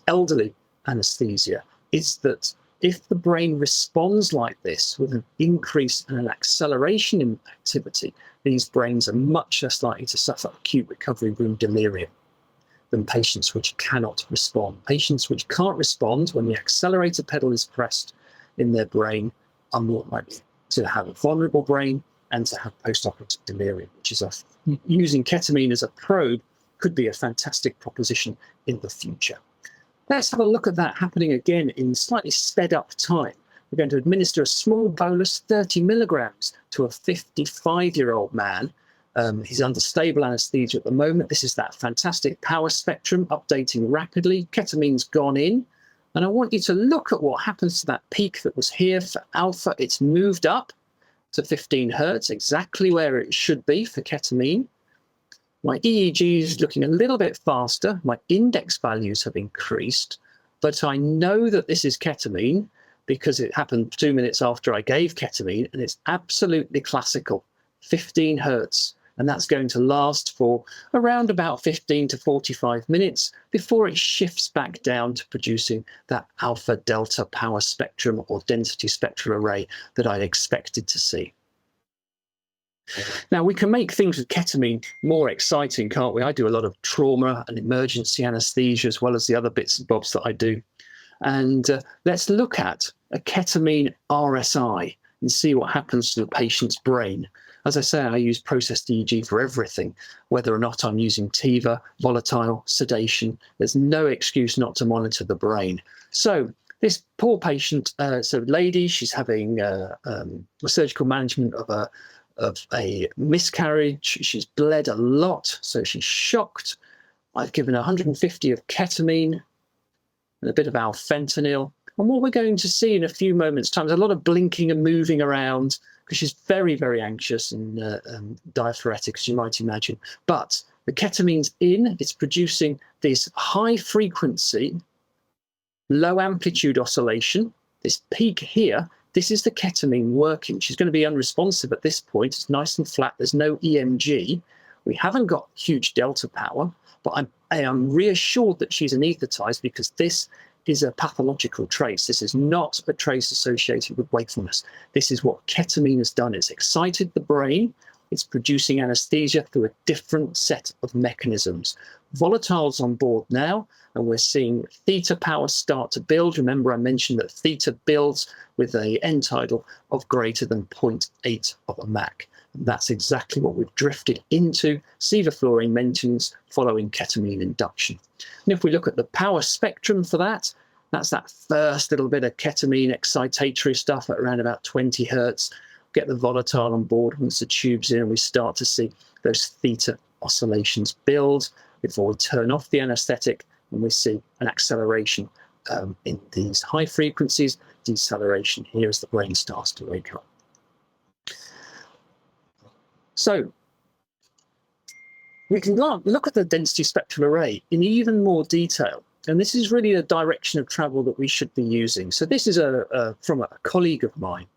elderly anesthesia, is that if the brain responds like this with an increase and an acceleration in activity, these brains are much less likely to suffer acute recovery room delirium than patients which cannot respond. Patients which can't respond when the accelerator pedal is pressed in their brain are more likely to have a vulnerable brain and to have postoperative delirium, which is using ketamine as a probe could be a fantastic proposition in the future. Let's have a look at that happening again in slightly sped up time. We're going to administer a small bolus, 30 milligrams, to a 55-year-old man. He's under stable anesthesia at the moment. This is that fantastic power spectrum updating rapidly. Ketamine's gone in. And I want you to look at what happens to that peak that was here for alpha. It's moved up to 15 hertz, exactly where it should be for ketamine. My EEG is looking a little bit faster. My index values have increased, but I know that this is ketamine because it happened 2 minutes after I gave ketamine, and it's absolutely classical, 15 hertz. And that's going to last for around about 15 to 45 minutes before it shifts back down to producing that alpha delta power spectrum or density spectral array that I'd expected to see. Now, we can make things with ketamine more exciting, can't we? I do a lot of trauma and emergency anesthesia as well as the other bits and bobs that I do. And let's look at a ketamine RSI and see what happens to the patient's brain. As I say, I use processed EEG for everything, whether or not I'm using TIVA, volatile, sedation. There's no excuse not to monitor the brain. So this poor patient, lady, she's having surgical management of a miscarriage. She's bled a lot, so she's shocked. I've given 150 of ketamine and a bit of alfentanil. And what we're going to see in a few moments' time is a lot of blinking and moving around because she's very, very anxious and diaphoretic, as you might imagine. But the ketamine's in, it's producing this high frequency, low amplitude oscillation, this peak here. This is the ketamine working. She's going to be unresponsive at this point. It's nice and flat. There's no EMG. We haven't got huge delta power, but I am reassured that she's anesthetized because this is a pathological trace. This is not a trace associated with wakefulness. This is what ketamine has done. It's excited the brain. It's producing anesthesia through a different set of mechanisms. Volatile's on board now, and we're seeing theta power start to build. Remember, I mentioned that theta builds with an end tidal of greater than 0.8 of a Mach. And that's exactly what we've drifted into sevoflurane maintenance following ketamine induction. And if we look at the power spectrum for that, that's that first little bit of ketamine excitatory stuff at around about 20 hertz. Get the volatile on board once the tube's in, and we start to see those theta oscillations build before we turn off the anesthetic, and we see an acceleration in these high frequencies, deceleration here as the brain starts to wake up. So we can look at the density spectral array in even more detail. And this is really the direction of travel that we should be using. So this is from a colleague of mine.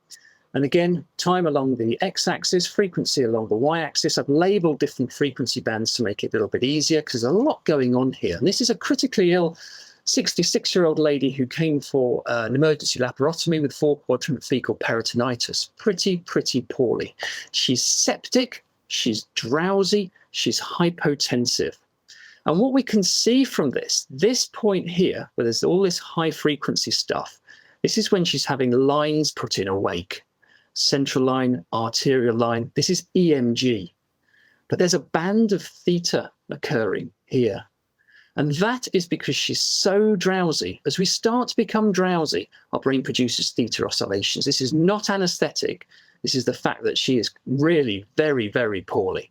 And again, time along the x-axis, frequency along the y-axis. I've labeled different frequency bands to make it a little bit easier because there's a lot going on here. And this is a critically ill 66-year-old lady who came for an emergency laparotomy with 4-quadrant fecal peritonitis. Pretty poorly. She's septic, she's drowsy, she's hypotensive. And what we can see from this point here, where there's all this high frequency stuff, this is when she's having lines put in awake. Central line, arterial line, this is EMG. But there's a band of theta occurring here. And that is because she's so drowsy. As we start to become drowsy, our brain produces theta oscillations. This is not anaesthetic. This is the fact that she is really very poorly.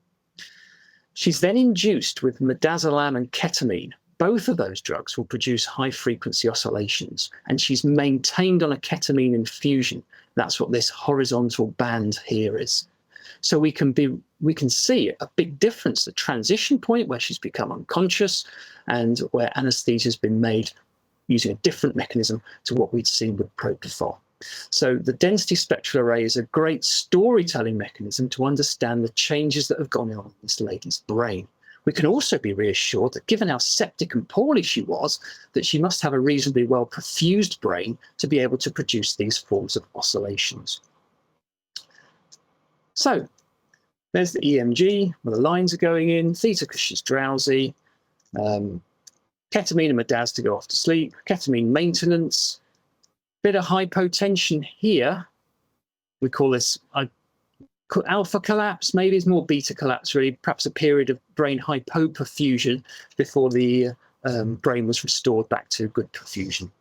She's then induced with midazolam and ketamine. Both of those drugs will produce high-frequency oscillations, and she's maintained on a ketamine infusion. That's what this horizontal band here is. So we can see a big difference, the transition point where she's become unconscious and where anaesthesia has been made using a different mechanism to what we'd seen with propofol. So the density spectral array is a great storytelling mechanism to understand the changes that have gone on in this lady's brain. We can also be reassured that given how septic and poorly she was, that she must have a reasonably well perfused brain to be able to produce these forms of oscillations. So there's the EMG, where the lines are going in, theta because she's drowsy, ketamine and midaz to go off to sleep, ketamine maintenance, bit of hypotension here. We call this alpha collapse, maybe it's more beta collapse really, perhaps a period of brain hypoperfusion before the brain was restored back to good perfusion.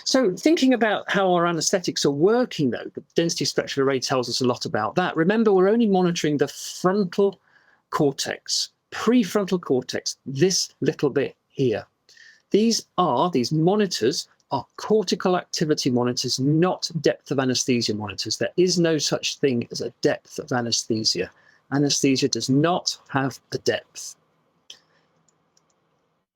So thinking about how our anaesthetics are working though, the density spectral array tells us a lot about that. Remember, we're only monitoring the frontal cortex, prefrontal cortex, this little bit here. These monitors are cortical activity monitors, not depth of anaesthesia monitors. There is no such thing as a depth of anaesthesia. Anaesthesia does not have a depth.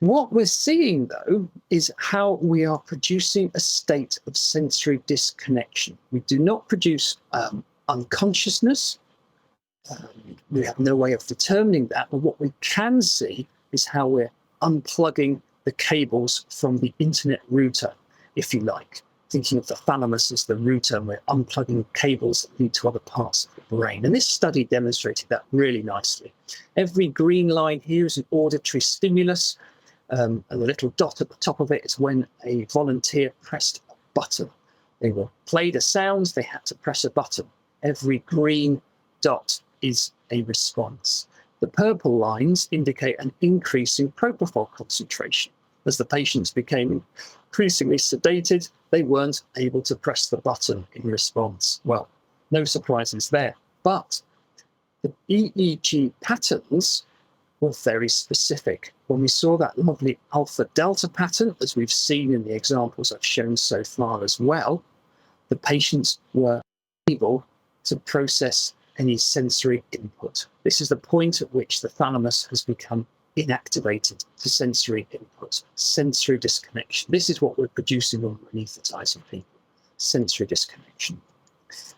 What we're seeing, though, is how we are producing a state of sensory disconnection. We do not produce unconsciousness. We have no way of determining that, but what we can see is how we're unplugging the cables from the internet router, if you like. Thinking of the thalamus as the router, and we're unplugging cables that lead to other parts of the brain. And this study demonstrated that really nicely. Every green line here is an auditory stimulus, and the little dot at the top of it is when a volunteer pressed a button. They were played a sound, they had to press a button. Every green dot is a response. The purple lines indicate an increase in propofol concentration. As the patients became increasingly sedated, they weren't able to press the button in response. Well, no surprises there. But the EEG patterns were very specific. When we saw that lovely alpha-delta pattern, as we've seen in the examples I've shown so far as well, the patients were able to process any sensory input. This is the point at which the thalamus has become inactivated to sensory input, sensory disconnection. This is what we're producing when we're anaesthetizing people, sensory disconnection.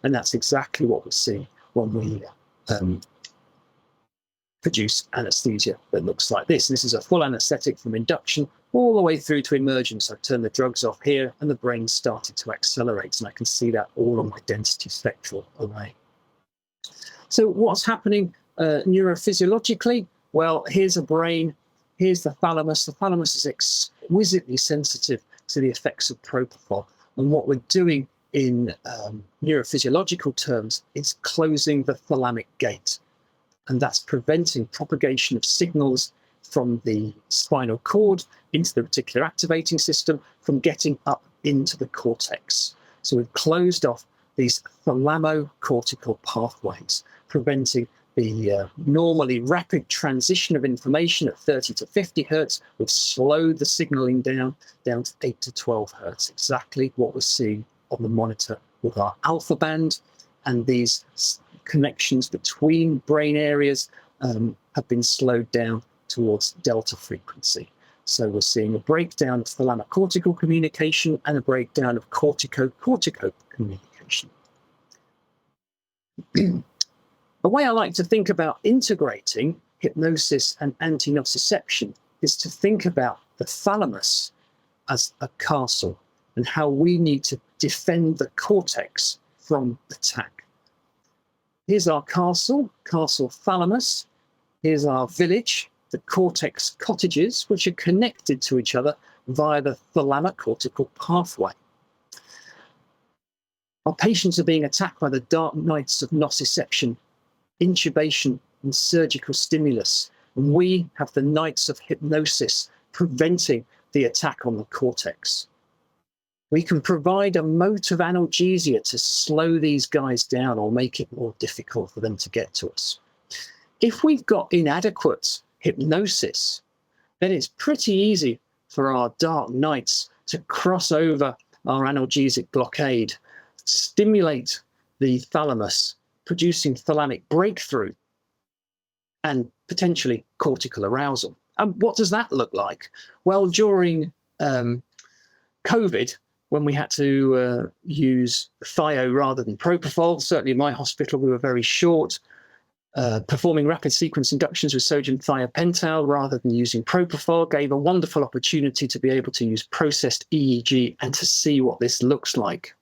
And that's exactly what we're seeing when we produce anaesthesia that looks like this. And this is a full anaesthetic from induction all the way through to emergence. I've turned the drugs off here and the brain started to accelerate, and I can see that all on my density spectral array. So what's happening neurophysiologically? Well, here's a brain, here's the thalamus. The thalamus is exquisitely sensitive to the effects of propofol. And what we're doing in neurophysiological terms is closing the thalamic gate. And that's preventing propagation of signals from the spinal cord into the reticular activating system from getting up into the cortex. So we've closed off these thalamocortical pathways, preventing the normally rapid transition of information at 30 to 50 hertz. We've slowed the signaling down to 8 to 12 hertz, exactly what we're seeing on the monitor with our alpha band. And these connections between brain areas have been slowed down towards delta frequency. So we're seeing a breakdown of thalamocortical communication and a breakdown of cortico-cortico communication. The way I like to think about integrating hypnosis and anti-nociception is to think about the thalamus as a castle and how we need to defend the cortex from attack. Here's our castle, Castle Thalamus. Here's our village, the cortex cottages, which are connected to each other via the thalamo-cortical pathway. Our patients are being attacked by the dark nights of nociception, intubation and surgical stimulus. And we have the nights of hypnosis preventing the attack on the cortex. We can provide a mote of analgesia to slow these guys down or make it more difficult for them to get to us. If we've got inadequate hypnosis, then it's pretty easy for our dark nights to cross over our analgesic blockade, stimulate the thalamus, producing thalamic breakthrough and potentially cortical arousal. And what does that look like? Well, during COVID, when we had to use thio rather than propofol, certainly in my hospital, we were very short, performing rapid sequence inductions with sodium thiopental rather than using propofol gave a wonderful opportunity to be able to use processed EEG and to see what this looks like.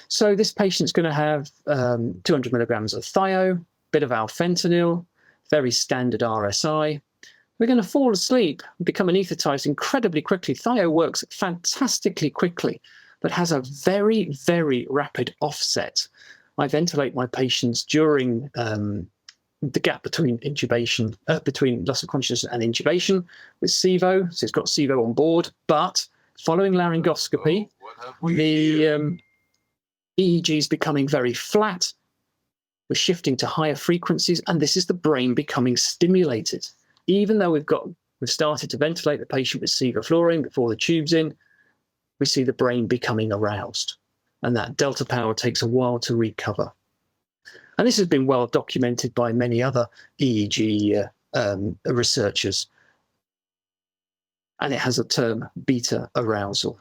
So this patient's going to have 200 milligrams of thio, bit of alfentanil, very standard RSI. We're going to fall asleep and become anesthetized incredibly quickly. Thio works fantastically quickly, but has a very, very rapid offset. I ventilate my patients during the gap between intubation, between loss of consciousness and intubation with SIVO. So it's got SIVO on board, but following laryngoscopy, the EEG is becoming very flat. We're shifting to higher frequencies, and this is the brain becoming stimulated. Even though we've started to ventilate the patient with sevoflurane before the tube's in, we see the brain becoming aroused, and that delta power takes a while to recover. And this has been well documented by many other EEG researchers, and it has a term beta arousal.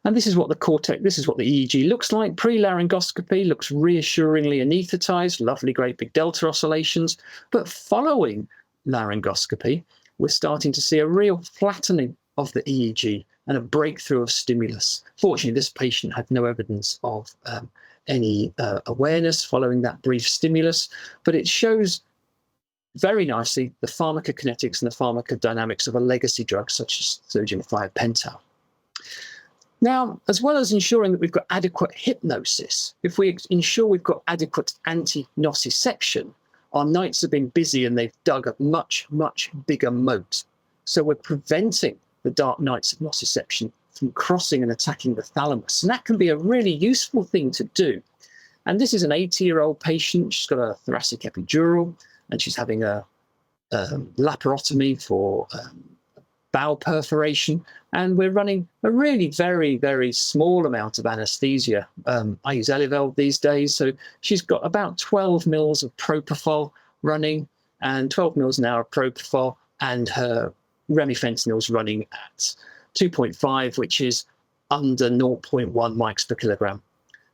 And this is what the cortex, this is what the EEG looks like. Pre-laryngoscopy looks reassuringly anesthetized, lovely great big delta oscillations, but following laryngoscopy, we're starting to see a real flattening of the EEG and a breakthrough of stimulus. Fortunately, this patient had no evidence of any awareness following that brief stimulus, but it shows very nicely the pharmacokinetics and the pharmacodynamics of a legacy drug such as sodium thiopental. Now, as well as ensuring that we've got adequate hypnosis, if we ensure we've got adequate anti-nociception, our nights have been busy and they've dug a much, much bigger moat. So we're preventing the dark nights of nociception from crossing and attacking the thalamus. And that can be a really useful thing to do. And this is an 80-year-old patient. She's got a thoracic epidural and she's having a laparotomy for bowel perforation. And we're running a really very, very small amount of anesthesia. I use Elivel these days. So she's got about 12 mils of propofol running and 12 mils an hour of propofol, and her remifentanil is running at 2.5, which is under 0.1 mics per kilogram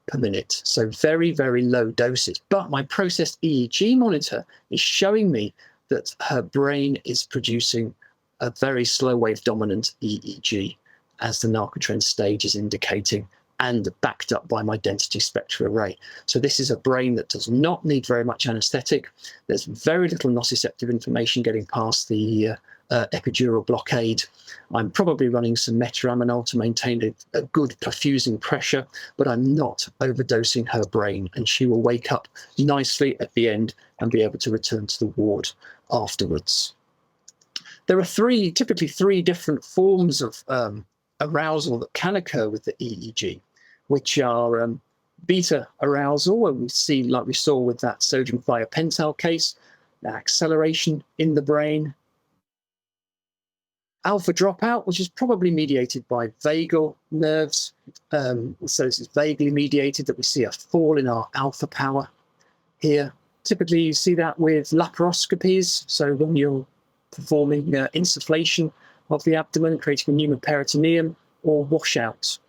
per minute. So very, very low doses. But my processed EEG monitor is showing me that her brain is producing a very slow wave dominant EEG, as the Narcotrend stage is indicating, and backed up by my density spectral array. So this is a brain that does not need very much anesthetic. There's very little nociceptive information getting past the epidural blockade. I'm probably running some metaraminol to maintain a good perfusing pressure, but I'm not overdosing her brain, and she will wake up nicely at the end and be able to return to the ward afterwards. There are typically three different forms of arousal that can occur with the EEG, which are beta arousal, where we see, like we saw with that sodium thiopental case, acceleration in the brain. Alpha dropout, which is probably mediated by vagal nerves. So this is vaguely mediated, that we see a fall in our alpha power here. Typically you see that with laparoscopies. So when you're performing insufflation of the abdomen, creating a pneumoperitoneum, or washouts.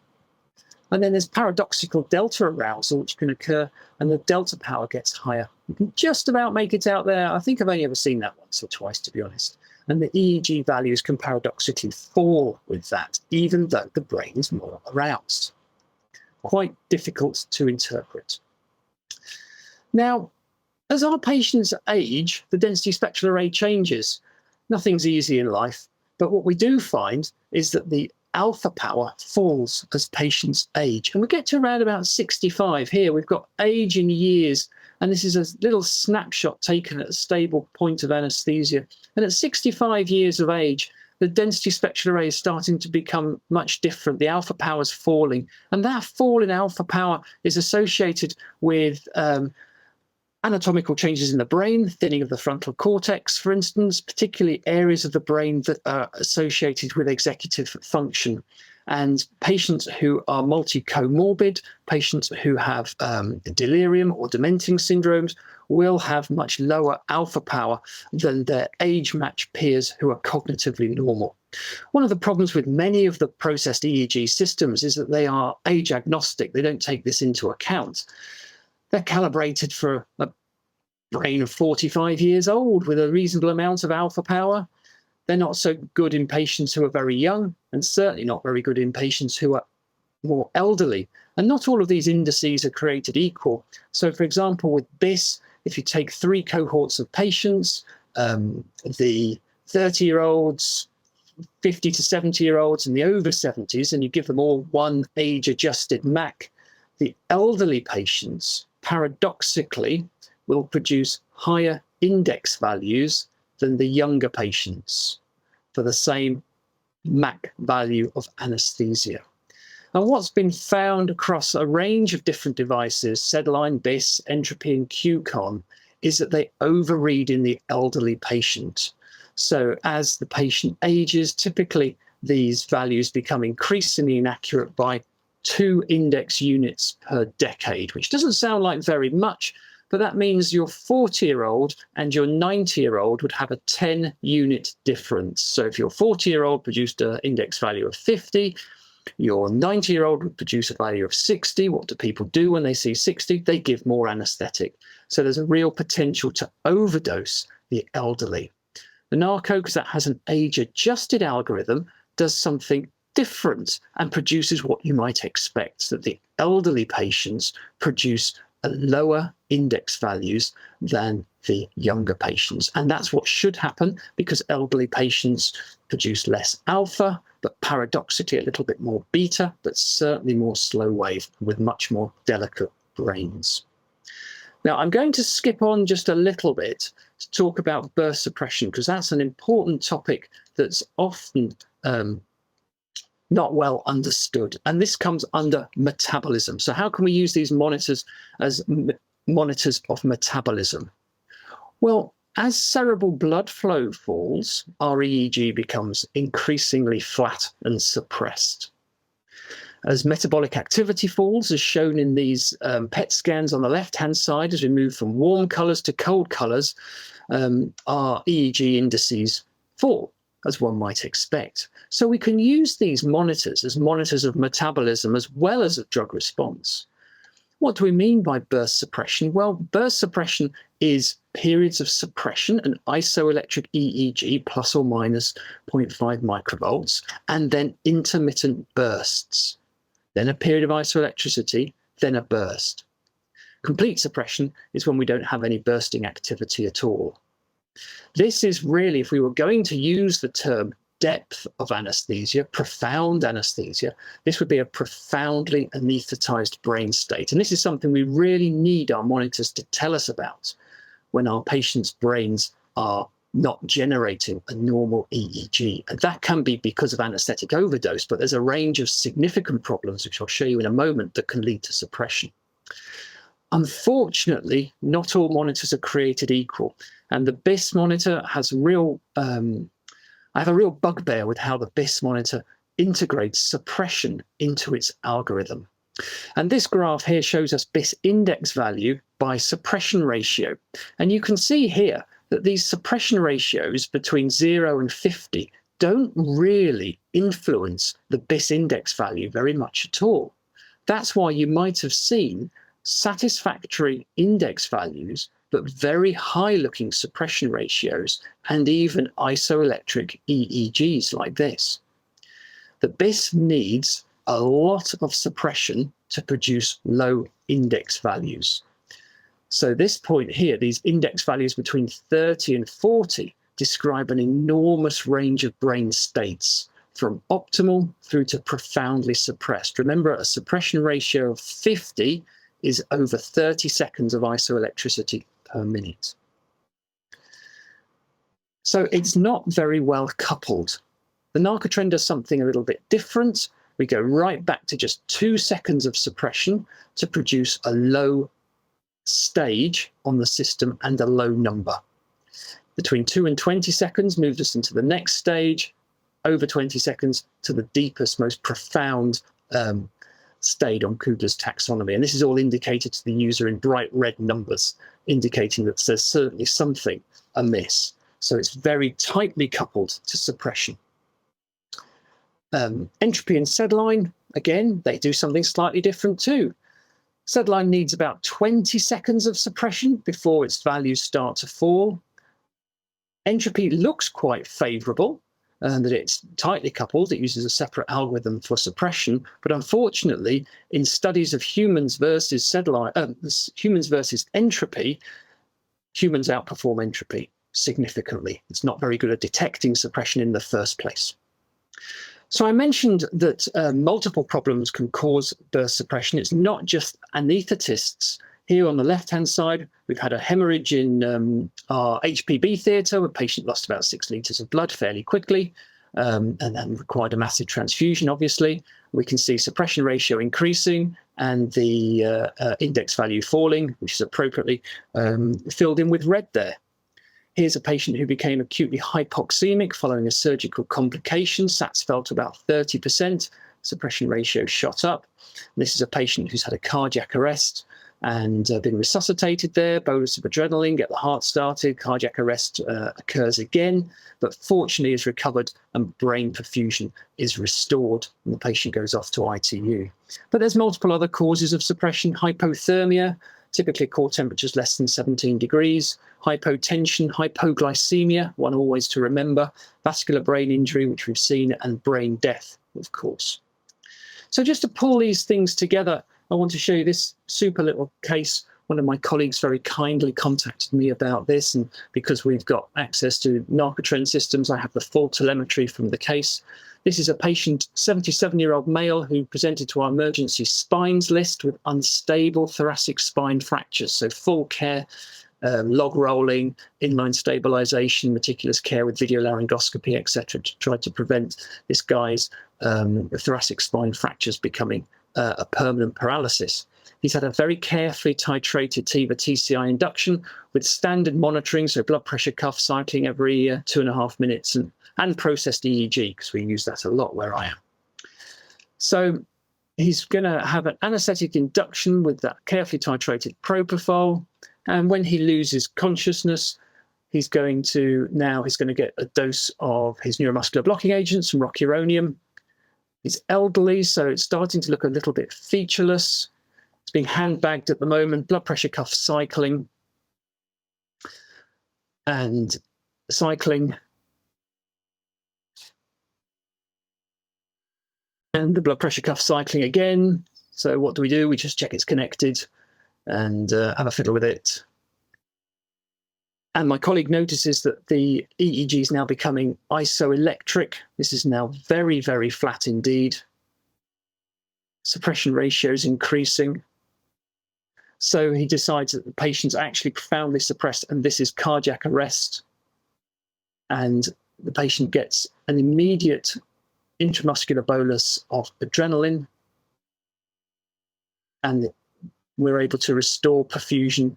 And then there's paradoxical delta arousal, which can occur, and the delta power gets higher. You can just about make it out there. I think I've only ever seen that once or twice, to be honest. And the EEG values can paradoxically fall with that, even though the brain is more aroused. Quite difficult to interpret. Now, as our patients age, the density spectral array changes. Nothing's easy in life, but what we do find is that the alpha power falls as patients age. And we get to around about 65 here. We've got age in years, and this is a little snapshot taken at a stable point of anaesthesia. And at 65 years of age, the density spectral array is starting to become much different. The alpha power is falling, and that fall in alpha power is associated with anatomical changes in the brain, thinning of the frontal cortex, for instance, particularly areas of the brain that are associated with executive function. And patients who are multi-comorbid, patients who have delirium or dementing syndromes, will have much lower alpha power than their age-matched peers who are cognitively normal. One of the problems with many of the processed EEG systems is that they are age agnostic. They don't take this into account. They're calibrated for a brain of 45 years old with a reasonable amount of alpha power. They're not so good in patients who are very young, and certainly not very good in patients who are more elderly. And not all of these indices are created equal. So, for example, with BIS, if you take 3 cohorts of patients, the 30-year-olds, 50 to 70-year-olds, and the over 70s, and you give them all one age-adjusted MAC, the elderly patients, paradoxically, will produce higher index values than the younger patients for the same MAC value of anaesthesia. And what's been found across a range of different devices, SedLine, BIS, Entropy, and QCon, is that they overread in the elderly patient. So as the patient ages, typically these values become increasingly inaccurate by 2 index units per decade, which doesn't sound like very much, but that means your 40-year-old and your 90-year-old would have a 10-unit difference. So if your 40-year-old produced an index value of 50, your 90-year-old would produce a value of 60. What do people do when they see 60? They give more anaesthetic. So there's a real potential to overdose the elderly. The narco, because that has an age-adjusted algorithm, does something different and produces what you might expect, that the elderly patients produce a lower index values than the younger patients. And that's what should happen, because elderly patients produce less alpha, but paradoxically a little bit more beta, but certainly more slow wave with much more delicate brains. Now, I'm going to skip on just a little bit to talk about burst suppression, because that's an important topic that's often not well understood. And this comes under metabolism. So how can we use these monitors as monitors of metabolism? Well, as cerebral blood flow falls, our EEG becomes increasingly flat and suppressed. As metabolic activity falls, as shown in these PET scans on the left-hand side, as we move from warm colours to cold colours, our EEG indices fall, as one might expect. So we can use these monitors as monitors of metabolism as well as of drug response. What do we mean by burst suppression? Well, burst suppression is periods of suppression, an isoelectric EEG plus or minus 0.5 microvolts, and then intermittent bursts. Then a period of isoelectricity, then a burst. Complete suppression is when we don't have any bursting activity at all. This is really, if we were going to use the term depth of anaesthesia, profound anaesthesia, this would be a profoundly anaesthetized brain state. And this is something we really need our monitors to tell us about when our patients' brains are not generating a normal EEG. And that can be because of anaesthetic overdose, but there's a range of significant problems, which I'll show you in a moment, that can lead to suppression. Unfortunately, not all monitors are created equal. And the BIS monitor has I have a real bugbear with how the BIS monitor integrates suppression into its algorithm. And this graph here shows us BIS index value by suppression ratio. And you can see here that these suppression ratios between 0 and 50 don't really influence the BIS index value very much at all. That's why you might have seen satisfactory index values, but very high-looking suppression ratios, and even isoelectric EEGs like this. The BIS needs a lot of suppression to produce low index values. So this point here, these index values between 30 and 40 describe an enormous range of brain states, from optimal through to profoundly suppressed. Remember, a suppression ratio of 50 is over 30 seconds of isoelectricity per minute. So it's not very well coupled. The Narcotrend does something a little bit different. We go right back to just 2 seconds of suppression to produce a low stage on the system and a low number. Between 2 and 20 seconds moved us into the next stage, over 20 seconds to the deepest, most profound state on Kugler's taxonomy. And this is all indicated to the user in bright red numbers, indicating that there's certainly something amiss. So it's very tightly coupled to suppression. Entropy and SEDline, again, they do something slightly different too. SEDline needs about 20 seconds of suppression before its values start to fall. Entropy looks quite favourable, that it's tightly coupled. It uses a separate algorithm for suppression, but unfortunately, in studies of humans versus SEDline, humans versus entropy, humans outperform entropy significantly. It's not very good at detecting suppression in the first place. So I mentioned that multiple problems can cause burst suppression. It's not just anaesthetists. Here on the left-hand side, we've had a hemorrhage in our HPB theatre. A patient lost about 6 litres of blood fairly quickly and then required a massive transfusion, obviously. We can see suppression ratio increasing and the index value falling, which is appropriately filled in with red there. Here's a patient who became acutely hypoxemic following a surgical complication. SATs fell to about 30%. Suppression ratio shot up. This is a patient who's had a cardiac arrest and been resuscitated there, bolus of adrenaline, get the heart started, cardiac arrest occurs again, but fortunately is recovered and brain perfusion is restored and the patient goes off to ITU. But there's multiple other causes of suppression: hypothermia, typically core temperatures less than 17 degrees, hypotension, hypoglycemia, one always to remember, vascular brain injury, which we've seen, and brain death, of course. So just to pull these things together, I want to show you this super little case. One of my colleagues very kindly contacted me about this, and because we've got access to Narcotrend systems, I have the full telemetry from the case. This is a patient, 77-year-old male, who presented to our emergency spines list with unstable thoracic spine fractures, so full care, log rolling, inline stabilization, meticulous care with video laryngoscopy, etc., to try to prevent this guy's thoracic spine fractures becoming a permanent paralysis. He's had a very carefully titrated TIVA-TCI induction with standard monitoring, so blood pressure cuff cycling every 2.5 minutes, and processed EEG, because we use that a lot where I am. So he's going to have an anaesthetic induction with that carefully titrated propofol, and when he loses consciousness, he's going to get a dose of his neuromuscular blocking agents, some rocuronium. He's elderly, so it's starting to look a little bit featureless. It's being handbagged at the moment, blood pressure cuff cycling. And cycling. And the blood pressure cuff cycling again. So what do? We just check it's connected and have a fiddle with it. And my colleague notices that the EEG is now becoming isoelectric. This is now very, very flat indeed. Suppression ratio is increasing. So he decides that the patient's actually profoundly suppressed, and this is cardiac arrest. And the patient gets an immediate intramuscular bolus of adrenaline. And we're able to restore perfusion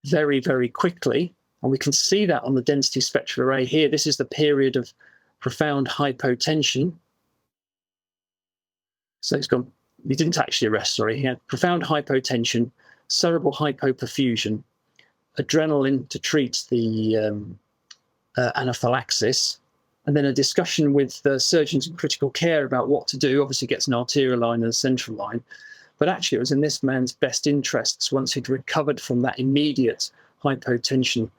very, very quickly. And we can see that on the density spectral array here. This is the period of profound hypotension. So he didn't actually arrest, sorry. He had profound hypotension, cerebral hypoperfusion, adrenaline to treat the anaphylaxis, and then a discussion with the surgeons in critical care about what to do. Obviously gets an arterial line and a central line. But actually, it was in this man's best interests, once he'd recovered from that immediate hypotension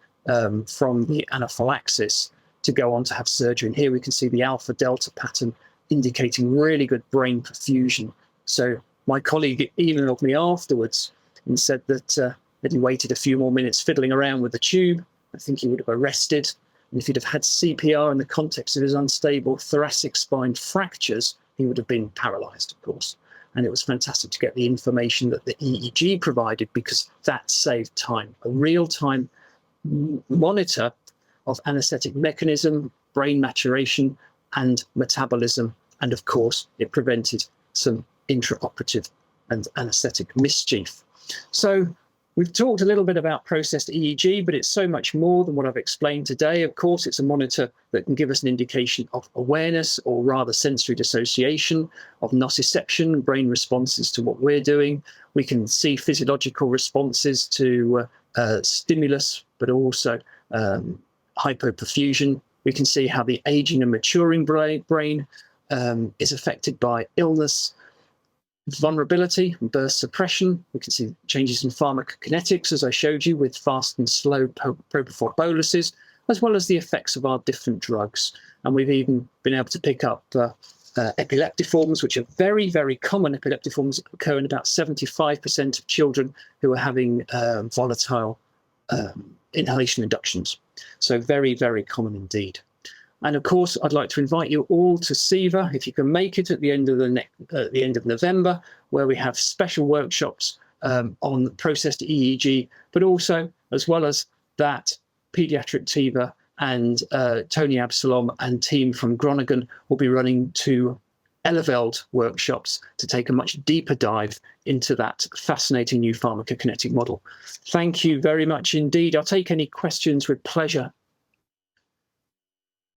from the anaphylaxis, to go on to have surgery. And here we can see the alpha delta pattern indicating really good brain perfusion. So my colleague emailed me afterwards and said that he waited a few more minutes fiddling around with the tube. I think he would have arrested. And if he'd have had CPR in the context of his unstable thoracic spine fractures, he would have been paralysed, of course. And it was fantastic to get the information that the EEG provided, because that saved time. A real-time monitor of anaesthetic mechanism, brain maturation, and metabolism. And of course, it prevented some intraoperative and anaesthetic mischief. So we've talked a little bit about processed EEG, but it's so much more than what I've explained today. Of course, it's a monitor that can give us an indication of awareness, or rather sensory dissociation, of nociception, brain responses to what we're doing. We can see physiological responses to stimulus, but also hypoperfusion. We can see how the aging and maturing brain is affected by illness, vulnerability, and burst suppression. We can see changes in pharmacokinetics, as I showed you, with fast and slow propofol boluses, as well as the effects of our different drugs. And we've even been able to pick up epileptiforms, which are very, very common. Epileptiforms occur in about 75% of children who are having volatile inhalation inductions. So very, very common indeed. And of course, I'd like to invite you all to SIVA, if you can make it, at the end of November, where we have special workshops on processed EEG, but also, as well as that, Paediatric TIVA and Tony Absalom and team from Groningen will be running 2 Eleveld workshops to take a much deeper dive into that fascinating new pharmacokinetic model. Thank you very much indeed. I'll take any questions with pleasure